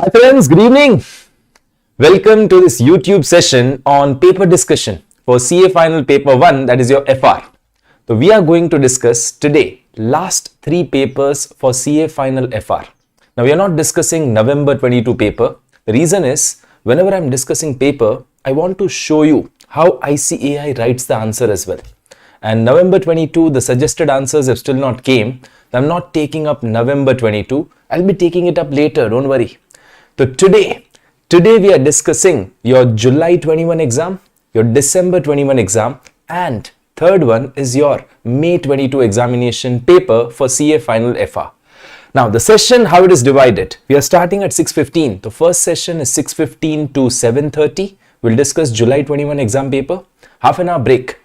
Hi friends, good evening. Welcome to this YouTube session on paper discussion for CA Final Paper 1, that is your FR. So we are going to discuss today last 3 papers for CA Final FR. Now we are not discussing November 22 paper. The reason is whenever I am discussing paper, I want to show you how ICAI writes the answer as well. And November 22, the suggested answers have still not came. I'm not taking up November 22. I'll be taking it up later, don't worry. So today we are discussing your July 21 exam, your December 21 exam, and third one is your May 22 examination paper for CA Final FR. Now the session, how it is divided, we are starting at 6:15. The first session is 6:15 to 7:30. We'll discuss July 21 exam paper, half an hour break.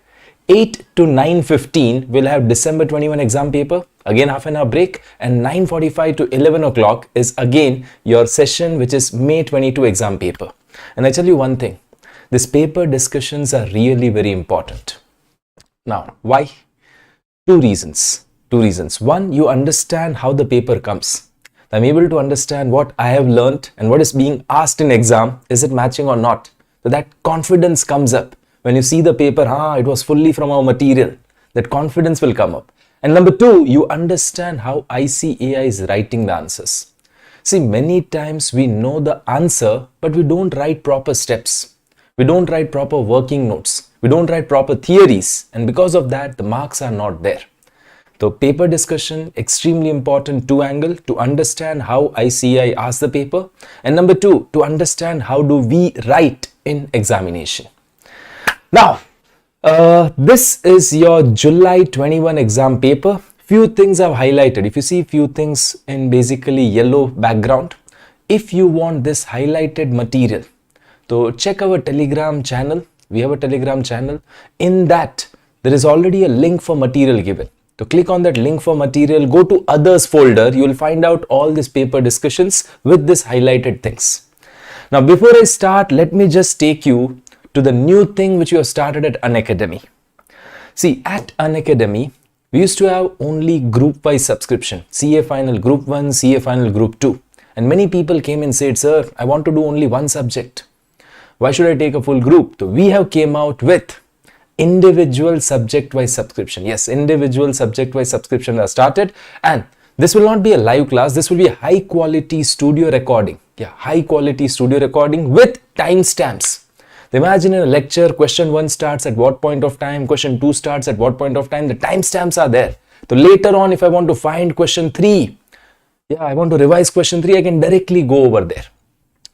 8 to 9:15 we'll have December 21 exam paper, again half an hour break, and 9:45 to 11 o'clock is again your session which is May 22 exam paper. And I tell you one thing, these paper discussions are really very important. Now why? Two reasons. One, you understand how the paper comes. I'm able to understand what I have learned and what is being asked in exam, is it matching or not? So that confidence comes up. When you see the paper, it was fully from our material, that confidence will come up. And number two, you understand how ICAI is writing the answers. See, many times we know the answer, but we don't write proper steps. We don't write proper working notes. We don't write proper theories. And because of that, the marks are not there. So paper discussion, extremely important two angle, to understand how ICAI asks the paper. And number two, to understand how do we write in examination. Now, this is your July 21 exam paper. Few things I've highlighted. If you see few things in basically yellow background, if you want this highlighted material, so check our Telegram channel. We have a Telegram channel. In that, there is already a link for material given. So click on that link for material, go to others folder. You will find out all these paper discussions with this highlighted things. Now, before I start, let me just take you to the new thing which we have started at Unacademy. See, at Unacademy, we used to have only group-wise subscription. CA Final Group 1, CA Final Group 2. And many people came and said, sir, I want to do only one subject. Why should I take a full group? So we have came out with individual subject-wise subscription. Yes, individual subject-wise subscription has started. And this will not be a live class. This will be a high-quality studio recording. Yeah, high-quality studio recording with timestamps. Imagine in a lecture, question 1 starts at what point of time, question 2 starts at what point of time, the timestamps are there. So later on, if I want to find question 3, I want to revise question 3, I can directly go over there.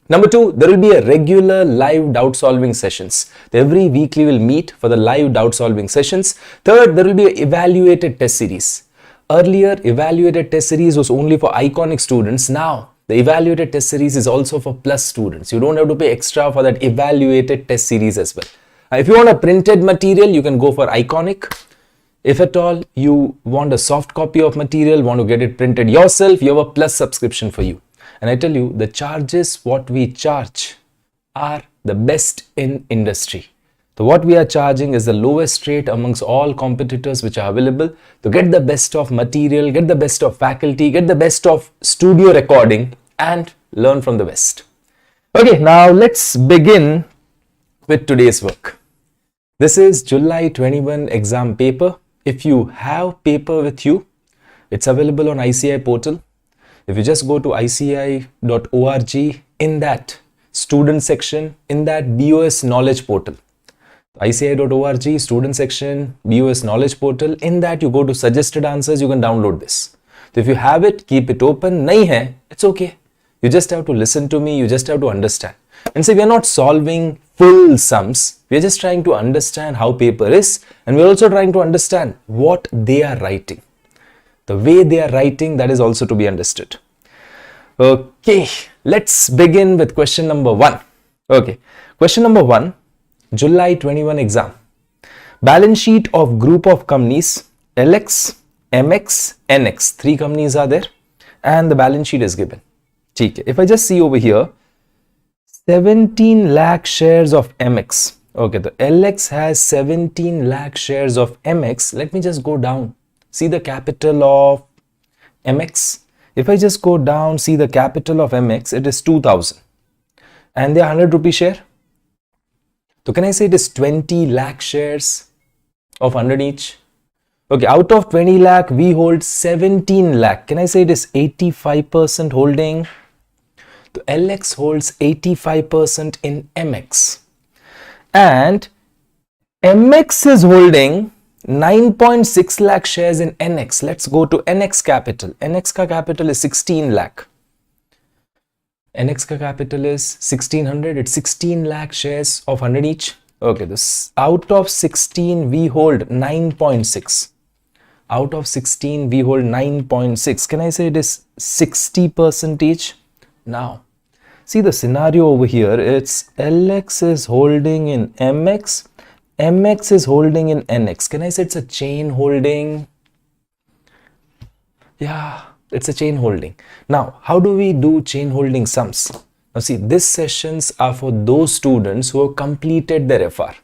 Number 2, there will be a regular live doubt solving sessions. Every week we will meet for the live doubt solving sessions. Third, there will be an evaluated test series. Earlier, evaluated test series was only for iconic students. Now, the evaluated test series is also for plus students. You don't have to pay extra for that evaluated test series as well. If you want a printed material, you can go for iconic. If at all you want a soft copy of material, want to get it printed yourself, you have a plus subscription for you. And I tell you, the charges what we charge are the best in industry. So what we are charging is the lowest rate amongst all competitors which are available to get the best of material, get the best of faculty, get the best of studio recording and learn from the best. Okay, now let's begin with today's work. This is July 21 exam paper. If you have paper with you, it's available on ICAI portal. If you just go to icai.org, in that student section, in that BOS knowledge portal, ICAI.org, student section, BOS knowledge portal, in that you go to suggested answers, you can download this. So if you have it, keep it open. Nahi hai, it's okay. You just have to listen to me, you just have to understand. And see, we are not solving full sums, we are just trying to understand how paper is, and we are also trying to understand what they are writing. The way they are writing, that is also to be understood. Okay, let's begin with question number 1. Okay, question number 1. July 21 exam. Balance sheet of group of companies LX, MX, NX. 3 companies are there and the balance sheet is given. If I just see over here, 17 lakh shares of MX. Okay, the LX has 17 lakh shares of MX. Let me just go down. See the capital of MX. If I just go down, see the capital of MX, it is 2000 and they are 100 rupee share. So can I say it is 20 lakh shares of 100 each? Okay, out of 20 lakh, we hold 17 lakh. Can I say it is 85% holding? So LX holds 85% in MX. And MX is holding 9.6 lakh shares in NX. Let's go to NX capital. NX ka capital is 16 lakh. NX ka capital is 1600. It's 16 lakh shares of 100 each. Okay, this out of 16 we hold 9.6. Out of 16 we hold 9.6. Can I say it is 60% each? Now, see the scenario over here. It's LX is holding in MX. MX is holding in NX. Can I say it's a chain holding? Yeah, it's a chain holding. Now, how do we do chain holding sums? Now see, these sessions are for those students who have completed their FR.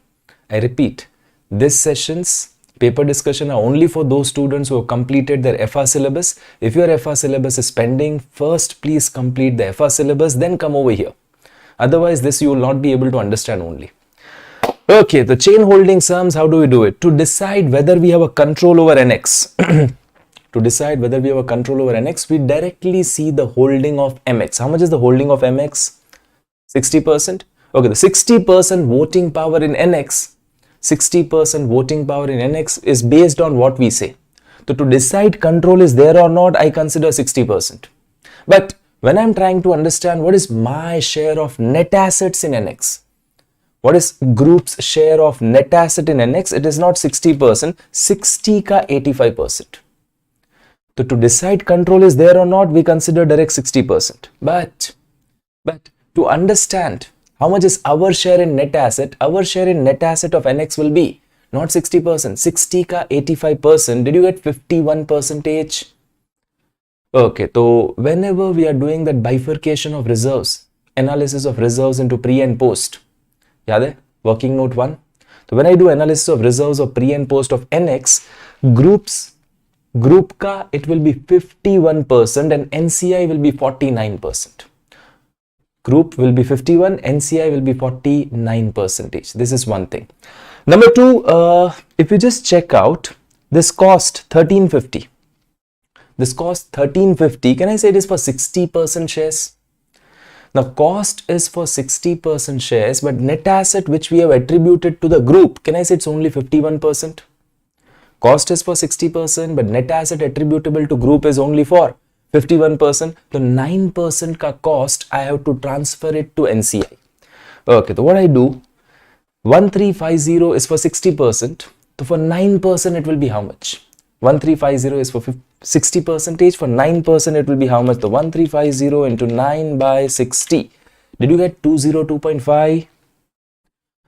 I repeat, these sessions, paper discussion, are only for those students who have completed their FR syllabus. If your FR syllabus is pending, first please complete the FR syllabus, then come over here. Otherwise, this you will not be able to understand only. Okay, the chain holding sums, how do we do it? To decide whether we have a control over NX. To decide whether we have a control over NX, we directly see the holding of MX. How much is the holding of MX? 60%. Okay, the 60% voting power in NX, 60% voting power in NX is based on what we say. So to decide control is there or not, I consider 60%. But when I'm trying to understand what is my share of net assets in NX, what is group's share of net asset in NX, it is not 60%, 60 ka 85%. So to decide control is there or not, we consider direct 60%. But to understand how much is our share in net asset, our share in net asset of NX will be not 60%, 60 ka 85%. Did you get 51%? Okay, so whenever we are doing that bifurcation of reserves, analysis of reserves into pre and post, yaad hai? Working note 1. So when I do analysis of reserves of pre and post of NX, group ka it will be 51% and NCI will be 49%. Group will be 51, NCI will be 49%. This is one thing. Number 2, if you just check out this cost 1350. This cost 1350, can I say it is for 60% shares? Now cost is for 60% shares, but net asset which we have attributed to the group, can I say it's only 51%? Cost is for 60%, but net asset attributable to group is only for 51%. So 9% ka cost, I have to transfer it to NCI. Okay, so what I do, 1350 is for 60%. So for 9% it will be how much? 1350 is for 60%. For 9% it will be how much? The 1350 into 9 by 60. Did you get 202.5?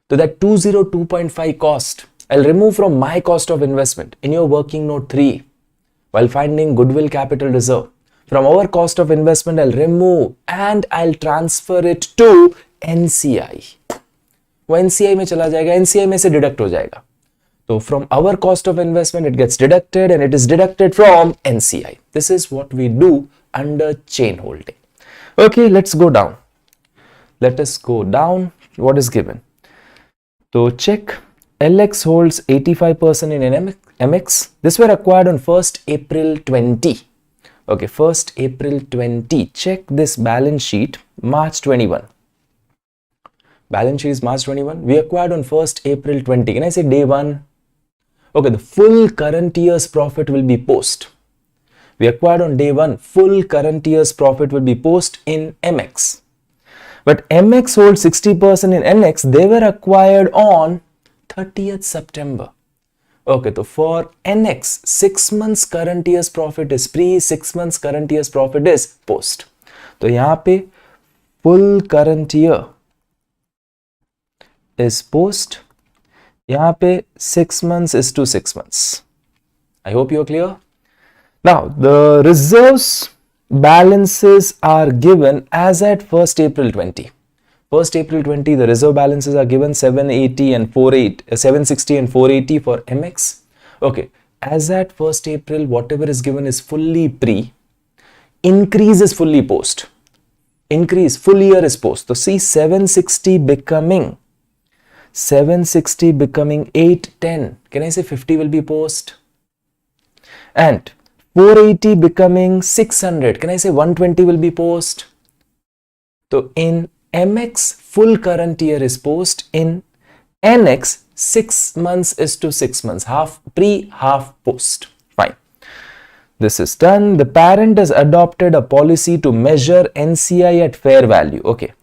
So that 202.5 cost, I'll remove from my cost of investment in your working note 3 while finding goodwill capital reserve. From our cost of investment, I'll remove and I'll transfer it to NCI. वो NCI में चला जाएगा, NCI में से deduct हो जाएगा. So from our cost of investment, it gets deducted and it is deducted from NCI. This is what we do under chain holding. Okay, let's go down. Let us go down. What is given? So check. LX holds 85% in MX. This were acquired on 1st April 20. Okay, 1st April 20. Check this balance sheet, March 21. Balance sheet is March 21. We acquired on 1st April 20. Can I say day 1? Okay, the full current year's profit will be post. We acquired on day 1. Full current year's profit will be post in MX. But MX holds 60% in NX. They were acquired on 30th September. Okay, so for NX, 6 months current year's profit is pre, 6 months current year's profit is post. So यहाँ पे full current year is post. यहाँ पे 6 months is to 6 months. I hope you're clear. Now the reserves balances are given as at 1st April 20. 1st April 20, the reserve balances are given 760 and 480 for MX. Okay, as at 1st April, whatever is given is fully pre. increase is fully post. Increase, full year is post. So see 760 becoming 810. Can I say 50 will be post? And 480 becoming 600. Can I say 120 will be post? So in MX, full current year is post. In NX, 6 months is to 6 months. Half pre, half post. Fine. This is done. The parent has adopted a policy to measure NCI at fair value. Okay.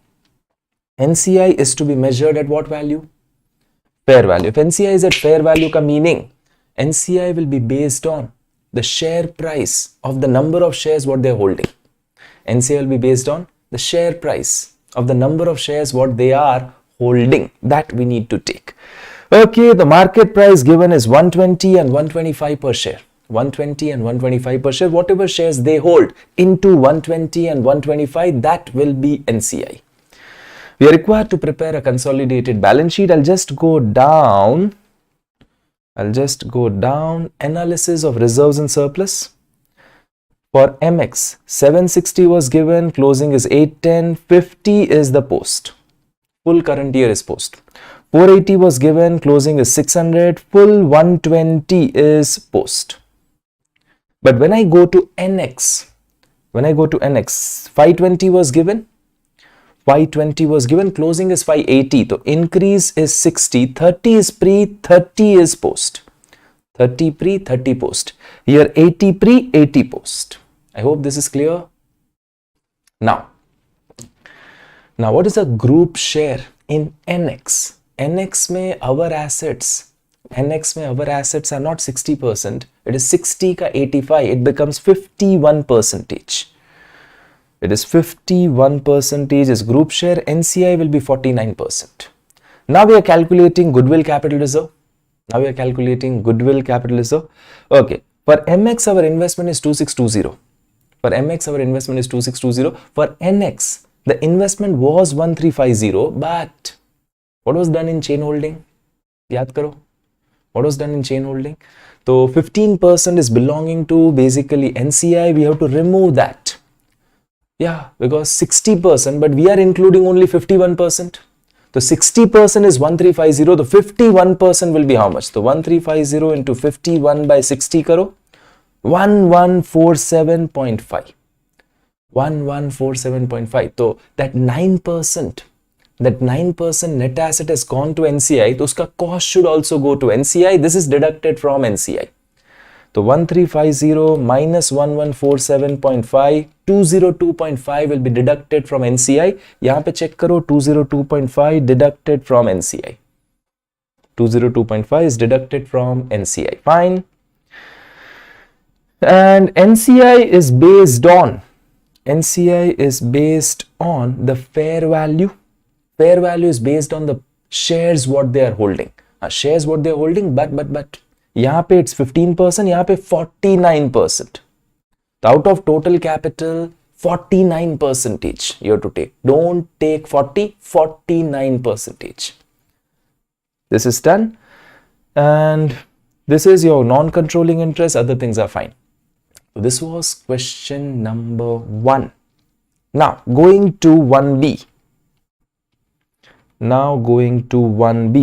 NCI is to be measured at what value? Fair value. If NCI is at fair value, ka meaning NCI will be based on the share price of the number of shares what they are holding. NCI will be based on the share price of the number of shares what they are holding. That we need to take. Okay, the market price given is 120 and 125 per share. 120 and 125 per share. Whatever shares they hold into 120 and 125, that will be NCI. We are required to prepare a consolidated balance sheet. I'll just go down. Analysis of reserves and surplus. For MX, 760 was given, closing is 810, 50 is the post. Full current year is post. 480 was given, closing is 600, full 120 is post. But when I go to NX, 520 was given, closing is 580. So increase is 60, 30 is pre, 30 is post. 30 pre, 30 post. Here 80 pre, 80 post. I hope this is clear. Now what is a group share in NX? NX mein our assets are not 60%. It is 60 ka 85. It becomes 51%. It is 51% is group share. NCI will be 49%. Now we are calculating goodwill capital reserve. Okay. For MX, our investment is 2620. For NX, the investment was 1350. But what was done in chain holding? Yaad karo. What was done in chain holding? So 15% is belonging to basically NCI. We have to remove that. Yeah, because 60%, but we are including only 51%. So 60% is 1350. The 51% will be how much? So 1350 into 51 by 60 karo. 1147.5. 1147.5. So that 9%. That 9% net asset has gone to NCI, so uska cost should also go to NCI. This is deducted from NCI. So 1350 minus 1147.5, 202.5 will be deducted from NCI. Yahan pe check karo, 202.5 deducted from NCI. 202.5 is deducted from NCI. Fine. And NCI is based on the fair value. Fair value is based on the shares what they are holding. Shares what they are holding, but यहाँ पे it's 15%, यहाँ पे 49%. Out of total capital, 49% you have to take. Don't take 40, 49%. This is done. And this is your non-controlling interest. Other things are fine. So this was question number 1. Now going to 1B.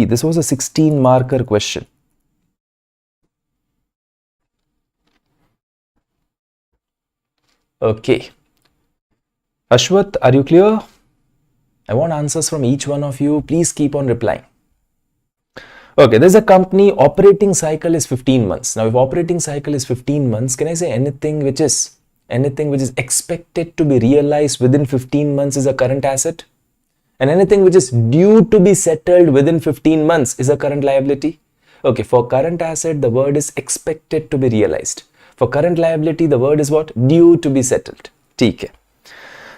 This was a 16 marker question. Okay. Ashwath, are you clear? I want answers from each one of you. Please keep on replying. Okay, there's a company, operating cycle is 15 months. Now, if operating cycle is 15 months, can I say anything which is expected to be realized within 15 months is a current asset? And anything which is due to be settled within 15 months is a current liability? Okay, for current asset, the word is expected to be realized. For current liability, the word is what? Due to be settled. Okay.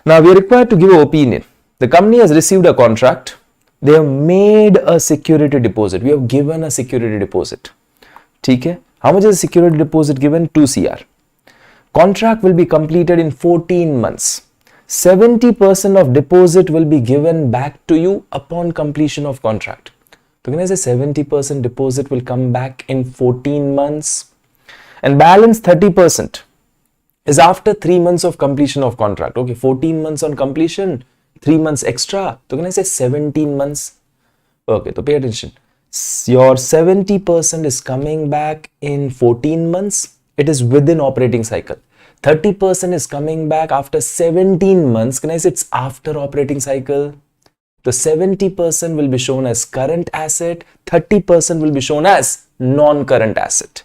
Now, we are required to give an opinion. The company has received a contract. They have made a security deposit. We have given a security deposit. Okay. How much is the security deposit given? 2 CR. Contract will be completed in 14 months. 70% of deposit will be given back to you upon completion of contract. So can I say 70% deposit will come back in 14 months? And balance 30%. is after 3 months of completion of contract. Okay, 14 months on completion, 3 months extra. So can I say 17 months? Okay, so pay attention. Your 70% is coming back in 14 months. It is within operating cycle. 30% is coming back after 17 months. Can I say it's after operating cycle? The 70% will be shown as current asset, 30% will be shown as non-current asset.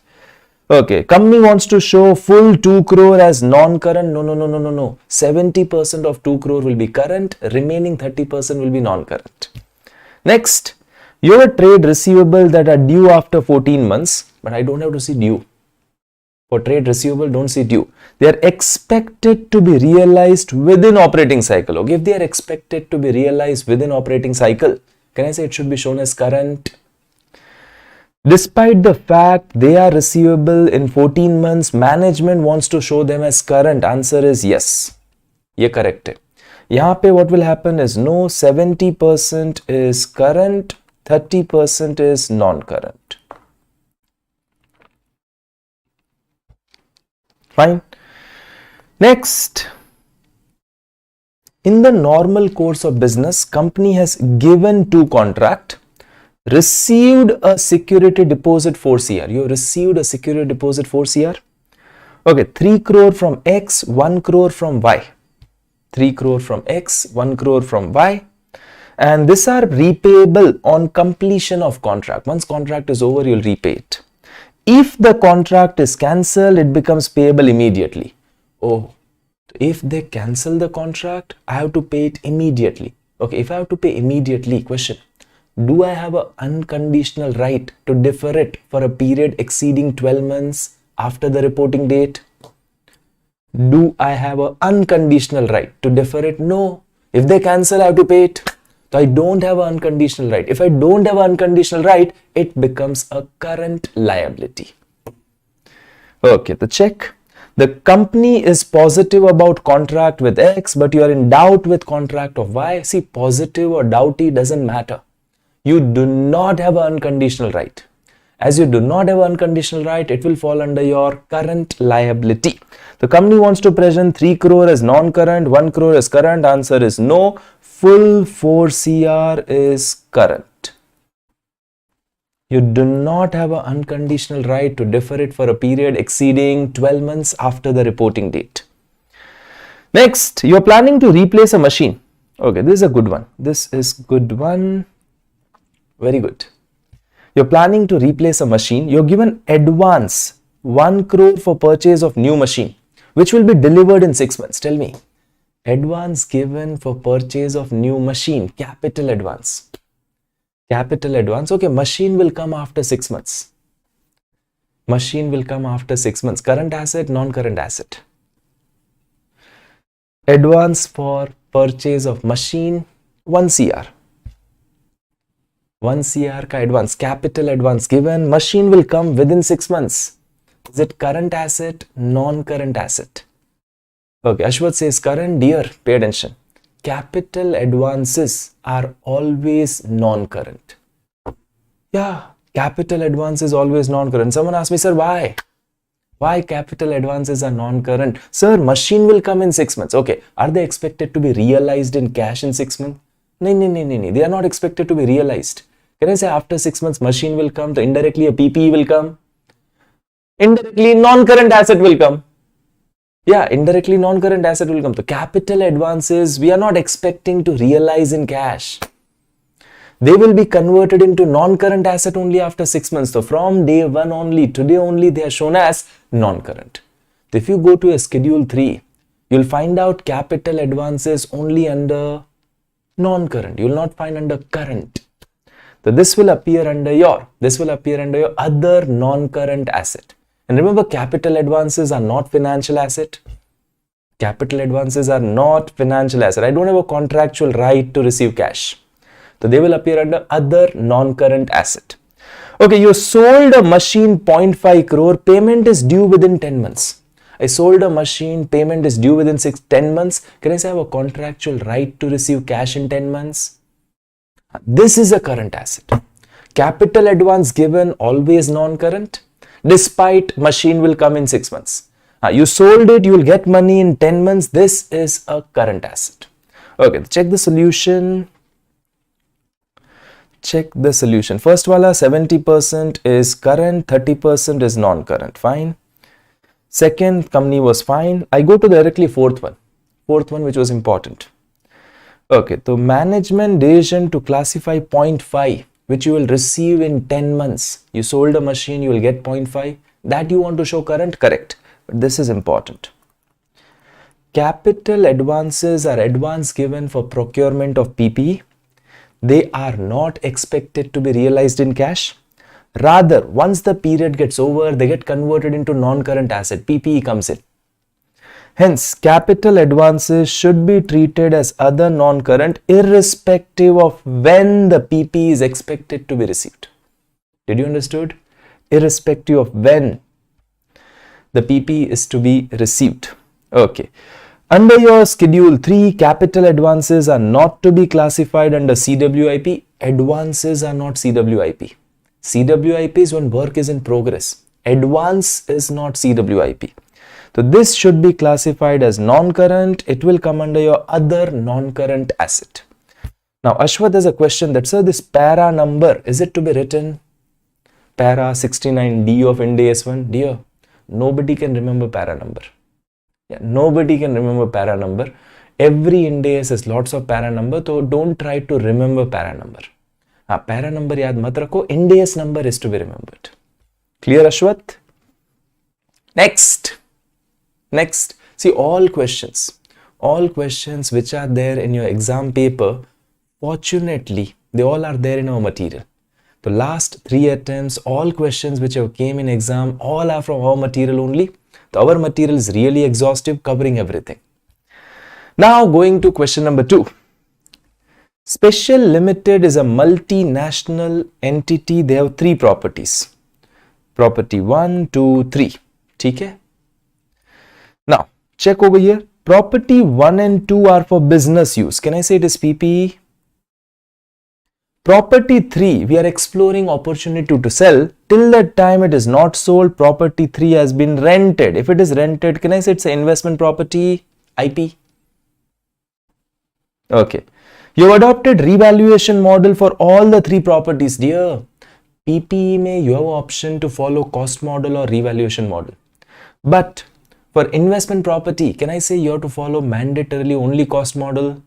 Okay, company wants to show full 2 crore as non-current. No. 70% of 2 crore will be current, remaining 30% will be non-current. Next, your trade receivable that are due after 14 months, but I don't have to see due. For trade receivable, don't see due. They are expected to be realized within operating cycle. Okay, if they are expected to be realized within operating cycle, can I say it should be shown as current? Despite the fact they are receivable in 14 months, management wants to show them as current. Answer is yes. ये correct है. यहाँ पे what will happen is no, 70% is current, 30% is non-current. Fine. Next, in the normal course of business, company has given to contract, received a security deposit 4 CR. You received a security deposit 4 CR. Okay, 3 crore from X, 1 crore from Y. 3 crore from X, 1 crore from Y. And these are repayable on completion of contract. Once contract is over, you'll repay it. If the contract is cancelled, it becomes payable immediately. Oh, if they cancel the contract, I have to pay it immediately. Okay, if I have to pay immediately, question, do I have an unconditional right to defer it for a period exceeding 12 months after the reporting date? Do I have an unconditional right to defer it? No. If they cancel, I have to pay it. So I don't have an unconditional right. If I don't have an unconditional right, it becomes a current liability. Okay, the check. The company is positive about contract with X, but you are in doubt with contract of Y. See, positive or doubty doesn't matter. You do not have an unconditional right. As you do not have an unconditional right, it will fall under your current liability. The company wants to present 3 crore as non-current, 1 crore as current. Answer is no. Full 4 CR is current. You do not have an unconditional right to defer it for a period exceeding 12 months after the reporting date. Next, you are planning to replace a machine. Okay, this is a good one. This is good one. Very good. You're planning to replace a machine. You're given advance 1 crore for purchase of new machine, which will be delivered in 6 months. Tell me. Advance given for purchase of new machine. Capital advance. Capital advance. Okay, machine will come after 6 months. Machine will come after 6 months. Current asset, non-current asset. Advance for purchase of machine, 1 CR. 1 CR ka advance. Capital advance given. Machine will come within 6 months. Is it current asset, non-current asset? Okay, Ashwath says current. Dear, pay attention. Capital advances are always non-current. Yeah, capital advance is always non-current. Someone asked me, sir, why? Why capital advances are non-current? Sir, machine will come in 6 months. Okay, are they expected to be realized in cash in 6 months? No. They are not expected to be realized. Can I say after 6 months machine will come, so indirectly a PPE will come? Indirectly non-current asset will come. Yeah, indirectly non-current asset will come. The capital advances we are not expecting to realize in cash. They will be converted into non-current asset only after 6 months. So from day 1 only, today only, they are shown as non-current. So if you go to a schedule 3, you'll find out capital advances only under non-current. You will not find under current. So this will appear under your other non-current asset. And remember, capital advances are not financial asset. Capital advances are not financial asset. I don't have a contractual right to receive cash. So they will appear under other non-current asset. Okay, you sold a machine 0.5 crore. Payment is due within 10 months. I sold a machine. Payment is due within 10 months. Can I say I have a contractual right to receive cash in 10 months? This is a current asset. Capital advance given, always non-current. Despite machine will come in 6 months. You sold it, you will get money in 10 months. This is a current asset. Okay, check the solution. Check the solution. First wala 70% is current, 30% is non-current. Fine. Second company was fine. I go to directly fourth one. Fourth one which was important. Okay, so management decision to classify 0.5 which you will receive in 10 months. You sold a machine, you will get 0.5. That you want to show current? Correct. But this is important. Capital advances are advance given for procurement of PPE. They are not expected to be realized in cash. Rather, once the period gets over, they get converted into non-current asset. PPE comes in. Hence, capital advances should be treated as other non-current irrespective of when the PPE is expected to be received. Did you understood? Irrespective of when the PPE is to be received. Okay. Under your schedule 3, capital advances are not to be classified under CWIP. Advances are not CWIP. CWIP is when work is in progress. Advance is not CWIP. So this should be classified as non-current. It will come under your other non-current asset. Now Ashwath has a question that, sir, this para number, is it to be written para 69D of Ind AS 1? Dear, nobody can remember para number. Yeah, nobody can remember para number. Every Ind AS has lots of para number, so don't try to remember para number. Para number yaad mat rakho, Ind AS number is to be remembered. Clear, Ashwath? Next. See, all questions which are there in your exam paper, fortunately, they all are there in our material. The last 3 attempts, all questions which have came in exam, all are from our material only. Our material is really exhaustive, covering everything. Now going to question number 2. Special Limited is a multinational entity. They have 3 properties. Property 1, 2, 3. Okay? Now, check over here. Property 1 and 2 are for business use. Can I say it is PPE? Property 3, we are exploring opportunity to sell. Till that time it is not sold, property 3 has been rented. If it is rented, can I say it's an investment property? IP? Okay. You have adopted revaluation model for all the 3 properties. Dear, PPE mein you have option to follow cost model or revaluation model. But for investment property, can I say you have to follow mandatorily only cost model?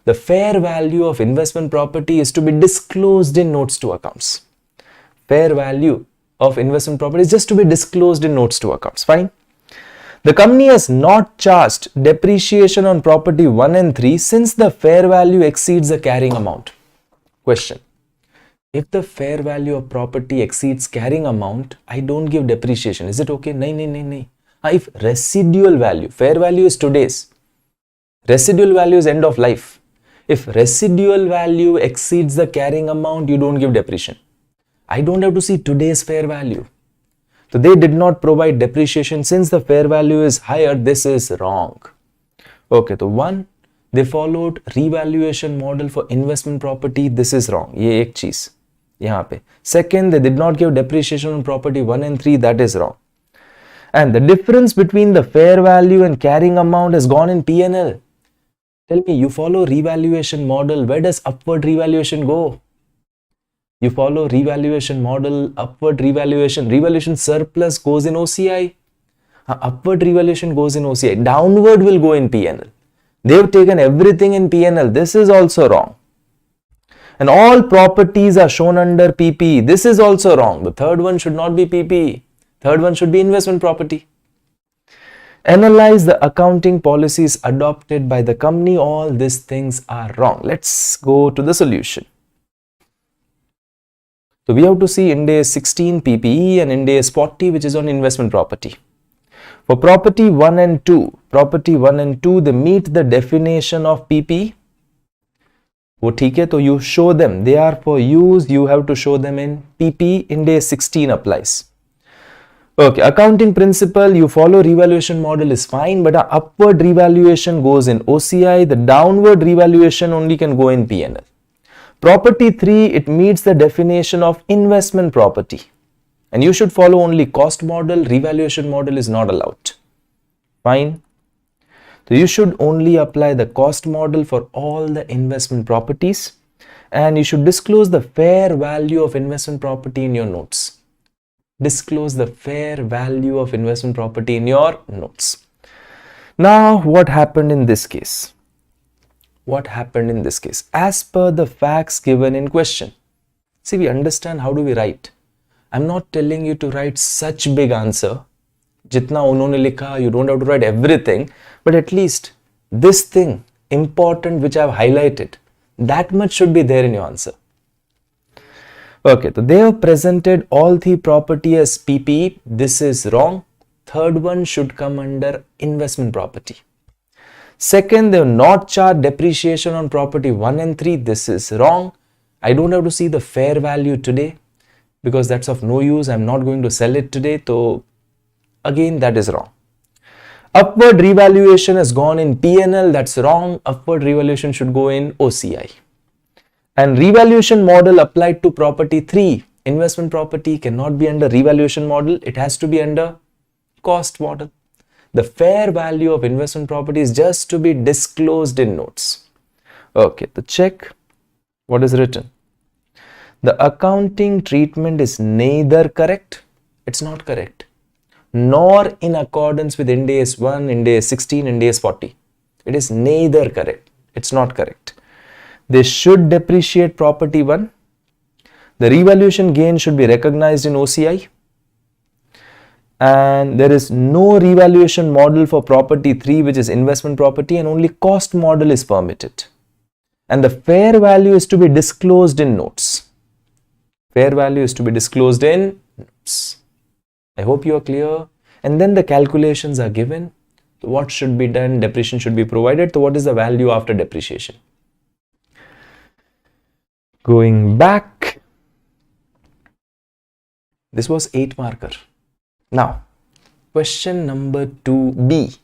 The fair value of investment property is to be disclosed in notes to accounts. Fair value of investment property is just to be disclosed in notes to accounts. Fine. The company has not charged depreciation on property 1 and 3 since the fair value exceeds the carrying amount. Question. If the fair value of property exceeds carrying amount, I don't give depreciation. Is it okay? No. If residual value, fair value is today's. Residual value is end of life. If residual value exceeds the carrying amount, you don't give depreciation. I don't have to see today's fair value. So they did not provide depreciation since the fair value is higher. This is wrong. Okay, so 1, they followed revaluation model for investment property. This is wrong. Ye ek cheez. Yahan pe. Second, they did not give depreciation on property 1 and 3. That is wrong. And the difference between the fair value and carrying amount has gone in P&L. Tell me, you follow revaluation model. Where does upward revaluation go? You follow revaluation model, upward revaluation. Revaluation surplus goes in OCI. Upward revaluation goes in OCI. Downward will go in P&L. They have taken everything in P&L. This is also wrong. And all properties are shown under PP. This is also wrong. The third one should not be PP. Third one should be investment property. Analyze the accounting policies adopted by the company. All these things are wrong. Let's go to the solution. So we have to see Ind AS 16 PPE and Ind AS 40 which is on investment property. For property 1 and 2, they meet the definition of PPE. वो ठीक है, तो you show them. They are for use. You have to show them in PPE. Ind AS 16 applies. Okay, accounting principle, you follow revaluation model is fine, but upward revaluation goes in OCI. The downward revaluation only can go in P&L. Property 3, it meets the definition of investment property. And you should follow only cost model. Revaluation model is not allowed. Fine. So you should only apply the cost model for all the investment properties, and you should disclose the fair value of investment property in your notes. Disclose the fair value of investment property in your notes. Now, what happened in this case? What happened in this case? As per the facts given in question. See, we understand how do we write. I'm not telling you to write such big answer. Jitna unhone likha, you don't have to write everything, but at least this thing important which I've highlighted, that much should be there in your answer. Okay, so they have presented all the property as PPE. This is wrong. Third one should come under investment property. Second, they have not charged depreciation on property 1 and 3. This is wrong. I don't have to see the fair value today because that's of no use. I'm not going to sell it today. So again, that is wrong. Upward revaluation has gone in P&L. That's wrong. Upward revaluation should go in OCI. And revaluation model applied to property 3. Investment property cannot be under revaluation model. It has to be under cost model. The fair value of investment property is just to be disclosed in notes. Okay, the check. What is written? The accounting treatment is neither correct. It's not correct. Nor in accordance with Ind AS 1, Ind AS 16, Ind AS 40. It is neither correct. It's not correct. They should depreciate property 1. The revaluation gain should be recognized in OCI. And there is no revaluation model for property 3, which is investment property, and only cost model is permitted. And the fair value is to be disclosed in notes. Fair value is to be disclosed in notes. I hope you are clear. And then the calculations are given. What should be done? Depreciation should be provided. So what is the value after depreciation? Going back, this was 8 marker. Now, question number 2B.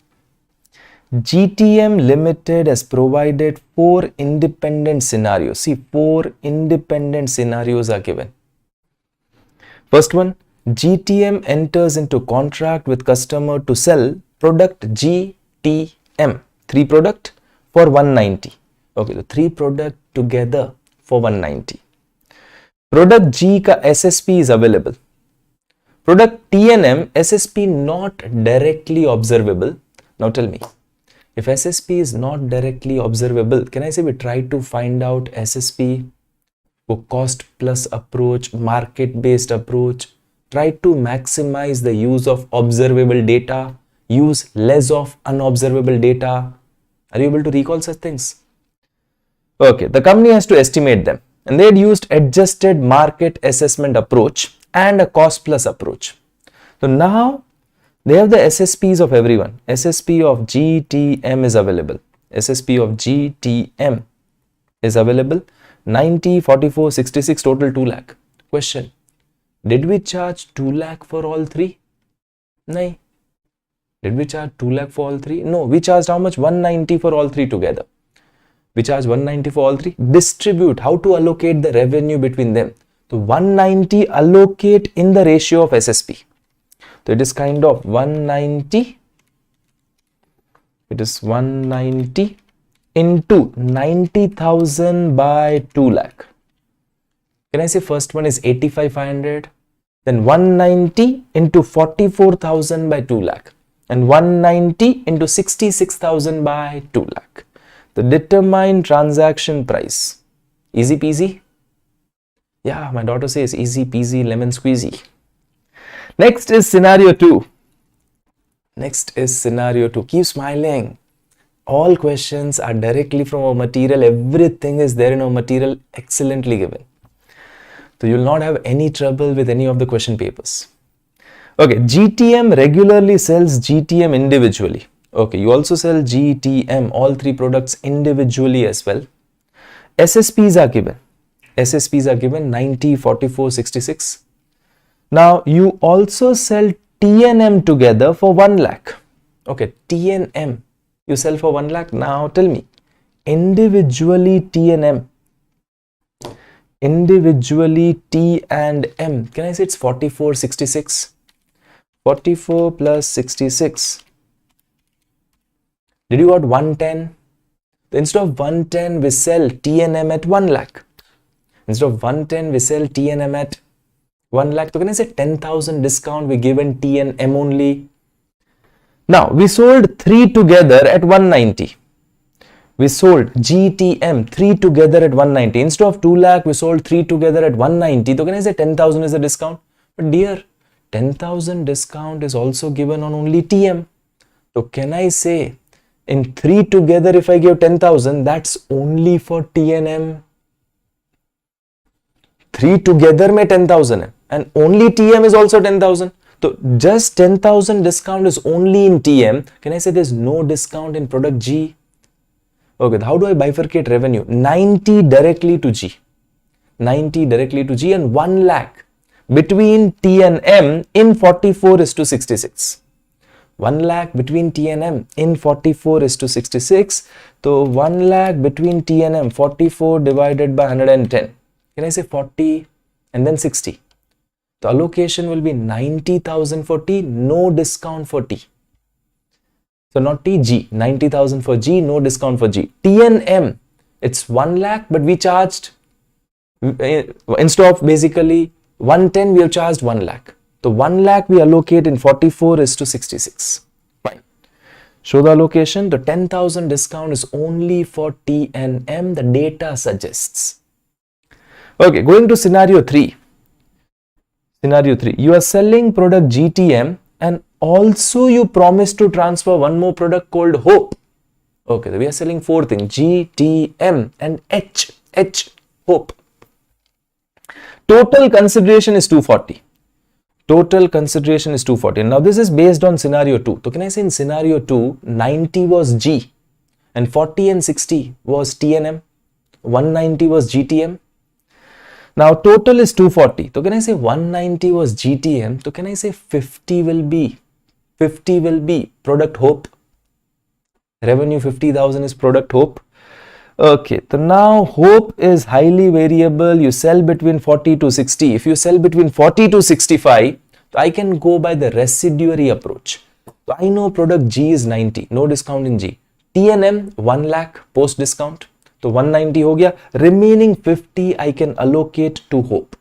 GTM Limited has provided 4 independent scenarios. See, 4 independent scenarios are given. First one, GTM enters into contract with customer to sell product GTM, 3 product for 190. Okay, the 3 product together for 190. Product G ka SSP is available. Product TNM, SSP not directly observable. Now tell me, if SSP is not directly observable, can I say we try to find out SSP, cost plus approach, market based approach, try to maximize the use of observable data, use less of unobservable data. Are you able to recall such things? Okay, the company has to estimate them, and they had used adjusted market assessment approach and a cost plus approach. So now they have the SSPs of everyone. SSP of GTM is available. SSP of GTM is available. 90, 44, 66, total 2 lakh. Question. Did we charge 2 lakh for all 3? No. Did we charge 2 lakh for all 3? No. We charged how much? 190 for all 3 together. We charge 190 for all 3. Distribute. How to allocate the revenue between them? So 190 allocate in the ratio of SSP. So it is kind of 190. It is 190 into 90,000 by 2 lakh. Can I say first one is 85,500? Then 190 into 44,000 by 2 lakh. And 190 into 66,000 by 2 lakh. The determined transaction price. Easy peasy? Yeah, my daughter says easy peasy lemon squeezy. Next is scenario 2. Next is scenario 2. Keep smiling. All questions are directly from our material. Everything is there in our material, excellently given. So you will not have any trouble with any of the question papers. Okay, GTM regularly sells GTM individually. Okay, you also sell GTM, all 3 products individually as well. SSPs are given. SSPs are given 90, 44, 66. Now you also sell TNM together for 1 lakh. Okay, TNM you sell for 1 lakh. Now tell me, individually TNM, individually T and M. Can I say it's 44, 66? 44 plus 66. Did you got 110? So instead of 110, we sell T&M at 1 lakh. Instead of 110, we sell T&M at 1 lakh. So can I say 10,000 discount we given T&M only? Now we sold 3 together at 190. We sold GTM 3 together at 190. Instead of 2 lakh, we sold 3 together at 190. So can I say 10,000 is a discount? But dear, 10,000 discount is also given on only TM. So can I say in 3 together if I give 10,000, that's only for T&M. 3 together mein 10,000 hai, and only TM is also 10,000. So just 10,000 discount is only in TM. Can I say there's no discount in product G? Okay, how do I bifurcate revenue? 90 directly to G. 90 directly to G and 1 lakh between T and M in 44 is to 66. 1 lakh between T and M in 44 is to 66. So 1 lakh between T and M, 44 divided by 110. Can I say 40 and then 60? The allocation will be 90,000 for T, no discount for T. So not T, G, 90,000 for G, no discount for G. T and M, it's 1 lakh, but we charged, instead of basically 110, we have charged 1 lakh. So 1 lakh we allocate in 44 is to 66. Fine. Show the allocation. The 10,000 discount is only for T and M, the data suggests. Okay, going to scenario 3. Scenario 3. You are selling product GTM and also you promise to transfer one more product called Hope. Okay, we are selling 4 things, GTM and H, Hope. Total consideration is 240. Total consideration is 240. Now this is based on scenario 2. So can I say in scenario 2, 90 was G and 40 and 60 was T&M, 190 was GTM. Now total is 240. So can I say 190 was GTM? So can I say 50 will be product Hope. Revenue 50,000 is product Hope. Okay, so now Hope is highly variable. You sell between 40 to 60. If you sell between 40 to 65, so I can go by the residuary approach. So I know product G is 90, no discount in G. T&M 1 lakh post discount. So 190 ho gaya. Remaining 50 I can allocate to Hope.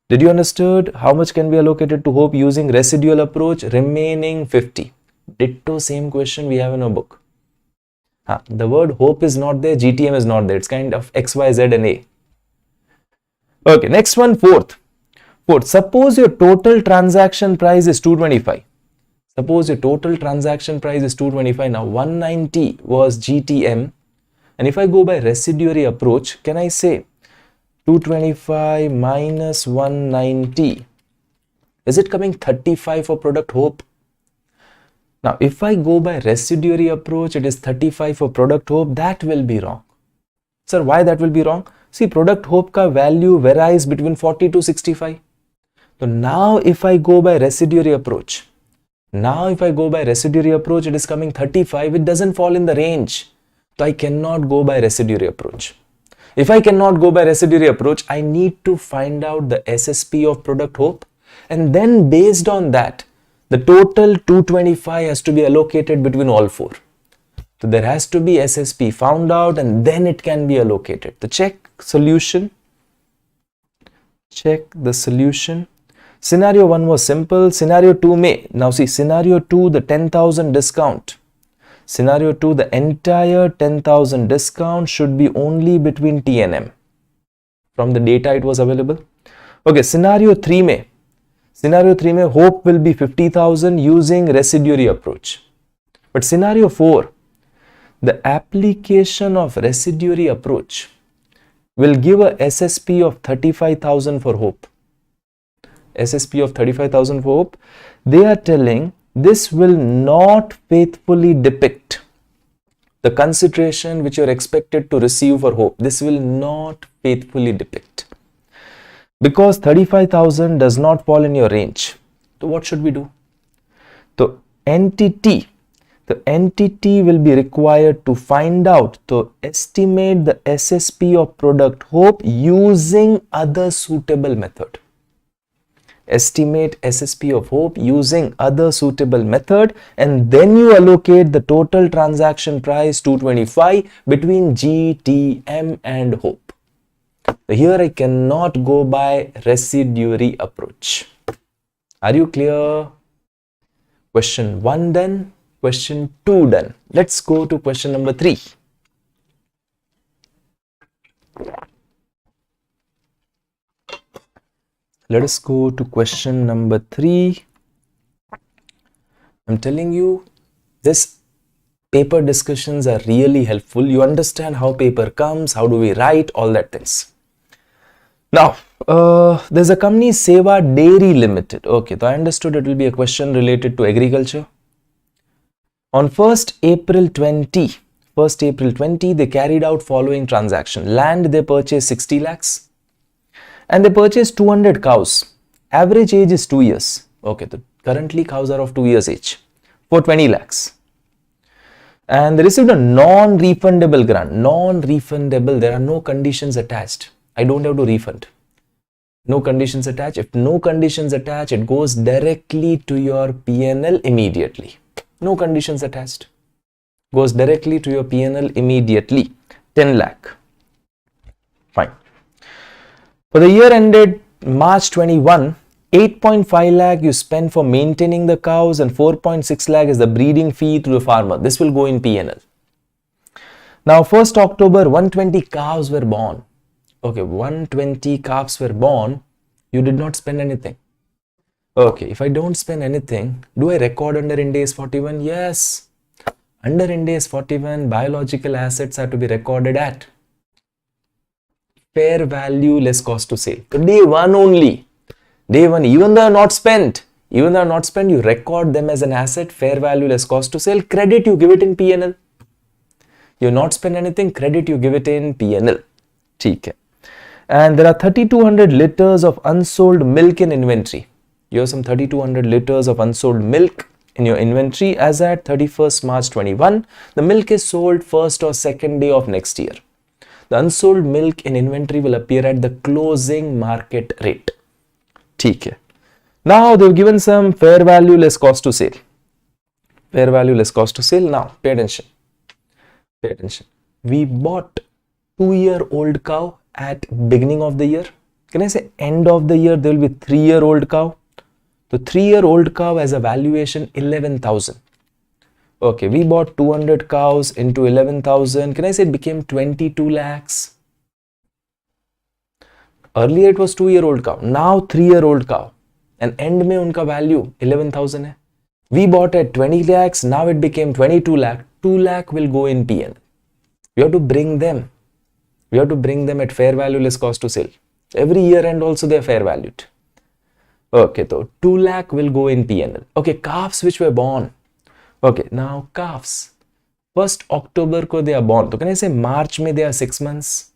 Did you understood how much can be allocated to Hope using residual approach? Remaining 50. Ditto same question we have in our book. The word Hope is not there, GTM is not there. It's kind of X, Y, Z and A. Okay, next one, fourth. Suppose your total transaction price is 225. Suppose your total transaction price is 225. Now 190 was GTM. And if I go by residuary approach, can I say 225 minus 190? Is it coming 35 for product Hope? Now, if I go by residuary approach, it is 35 for product Hope. That will be wrong. Sir, why that will be wrong? See, product Hope ka value varies between 40 to 65. So now if I go by residuary approach, it is coming 35. It doesn't fall in the range. So I cannot go by residuary approach. If I cannot go by residuary approach, I need to find out the SSP of product Hope. And then based on that, the total 225 has to be allocated between all 4. So there has to be SSP found out and then it can be allocated. The check solution. Check the solution. Scenario 1 was simple. Scenario 2 may. Now see, scenario 2, the 10,000 discount. Scenario 2, the entire 10,000 discount should be only between T and M. From the data it was available. Okay, scenario 3 may. Scenario 3 mein Hope will be 50,000 using residuary approach. But scenario 4, the application of residuary approach will give a SSP of 35,000 for Hope. SSP of 35,000 for Hope. They are telling this will not faithfully depict the consideration which you are expected to receive for Hope. This will not faithfully depict. Because 35,000 does not fall in your range. So what should we do? The entity will be required to find out, to estimate the SSP of product Hope using other suitable method. estimate SSP of hope using other suitable method, and then you allocate the total transaction price 225 between G, T, M and hope. Here I cannot go by residuary approach. Are you clear? Question 1 done. Question 2 done. Let's go to question number 3. Let us go to question number 3. I'm telling you, this paper discussions are really helpful. You understand how paper comes, how do we write, all that things. Now, there's a company Seva Dairy Limited. Okay, so I understood it will be a question related to agriculture. On 1st April 20, they carried out following transaction. Land they purchased 60 lakhs. And they purchased 200 cows. Average age is 2 years. Okay, so currently cows are of 2 years age for 20 lakhs. And they received a non-refundable grant. Non-refundable, there are no conditions attached. I don't have to refund. No conditions attached. If no conditions attached, it goes directly to your P&L immediately. No conditions attached. Goes directly to your P&L immediately. 10 lakh. Fine. For the year ended March 21, 8.5 lakh you spend for maintaining the cows and 4.6 lakh is the breeding fee to the farmer. This will go in P&L. Now 1st October, 120 calves were born. Okay, 120 calves were born. You did not spend anything. Okay, if I don't spend anything, do I record under Ind AS 41? Yes. Under Ind AS 41, biological assets are to be recorded at fair value less cost to sale. So day 1 only. Day 1, even though not spent, you record them as an asset, fair value less cost to sale. Credit, you give it in P&L. You not spend anything, credit, you give it in P&L. Okay. And there are 3200 liters of unsold milk in inventory. You have some 3200 liters of unsold milk in your inventory as at 31st March 21. The milk is sold first or second day of next year. The unsold milk in inventory will appear at the closing market rate. Okay. Now they've given some fair value less cost to sale. Fair value less cost to sale. Now pay attention. Pay attention. We bought 2-year-old cow at beginning of the year. Can I say end of the year there will be 3-year-old cow? The 3-year-old cow has a valuation 11,000. Okay, we bought 200 cows into 11,000. Can I say it became 22 lakhs? Earlier it was 2-year-old cow. Now 3-year-old cow. And end mein unka value 11,000 hai. We bought at 20 lakhs. Now it became 22 lakh. 2 lakh will go in P&L. We have to bring them. We have to bring them at fair value less cost to sale. Every year end also they are fair valued. Okay, so 2 lakh will go in P&L. Okay, calves which were born. Okay, now calves. 1st October ko they are born. So can I say March mein they are 6 months?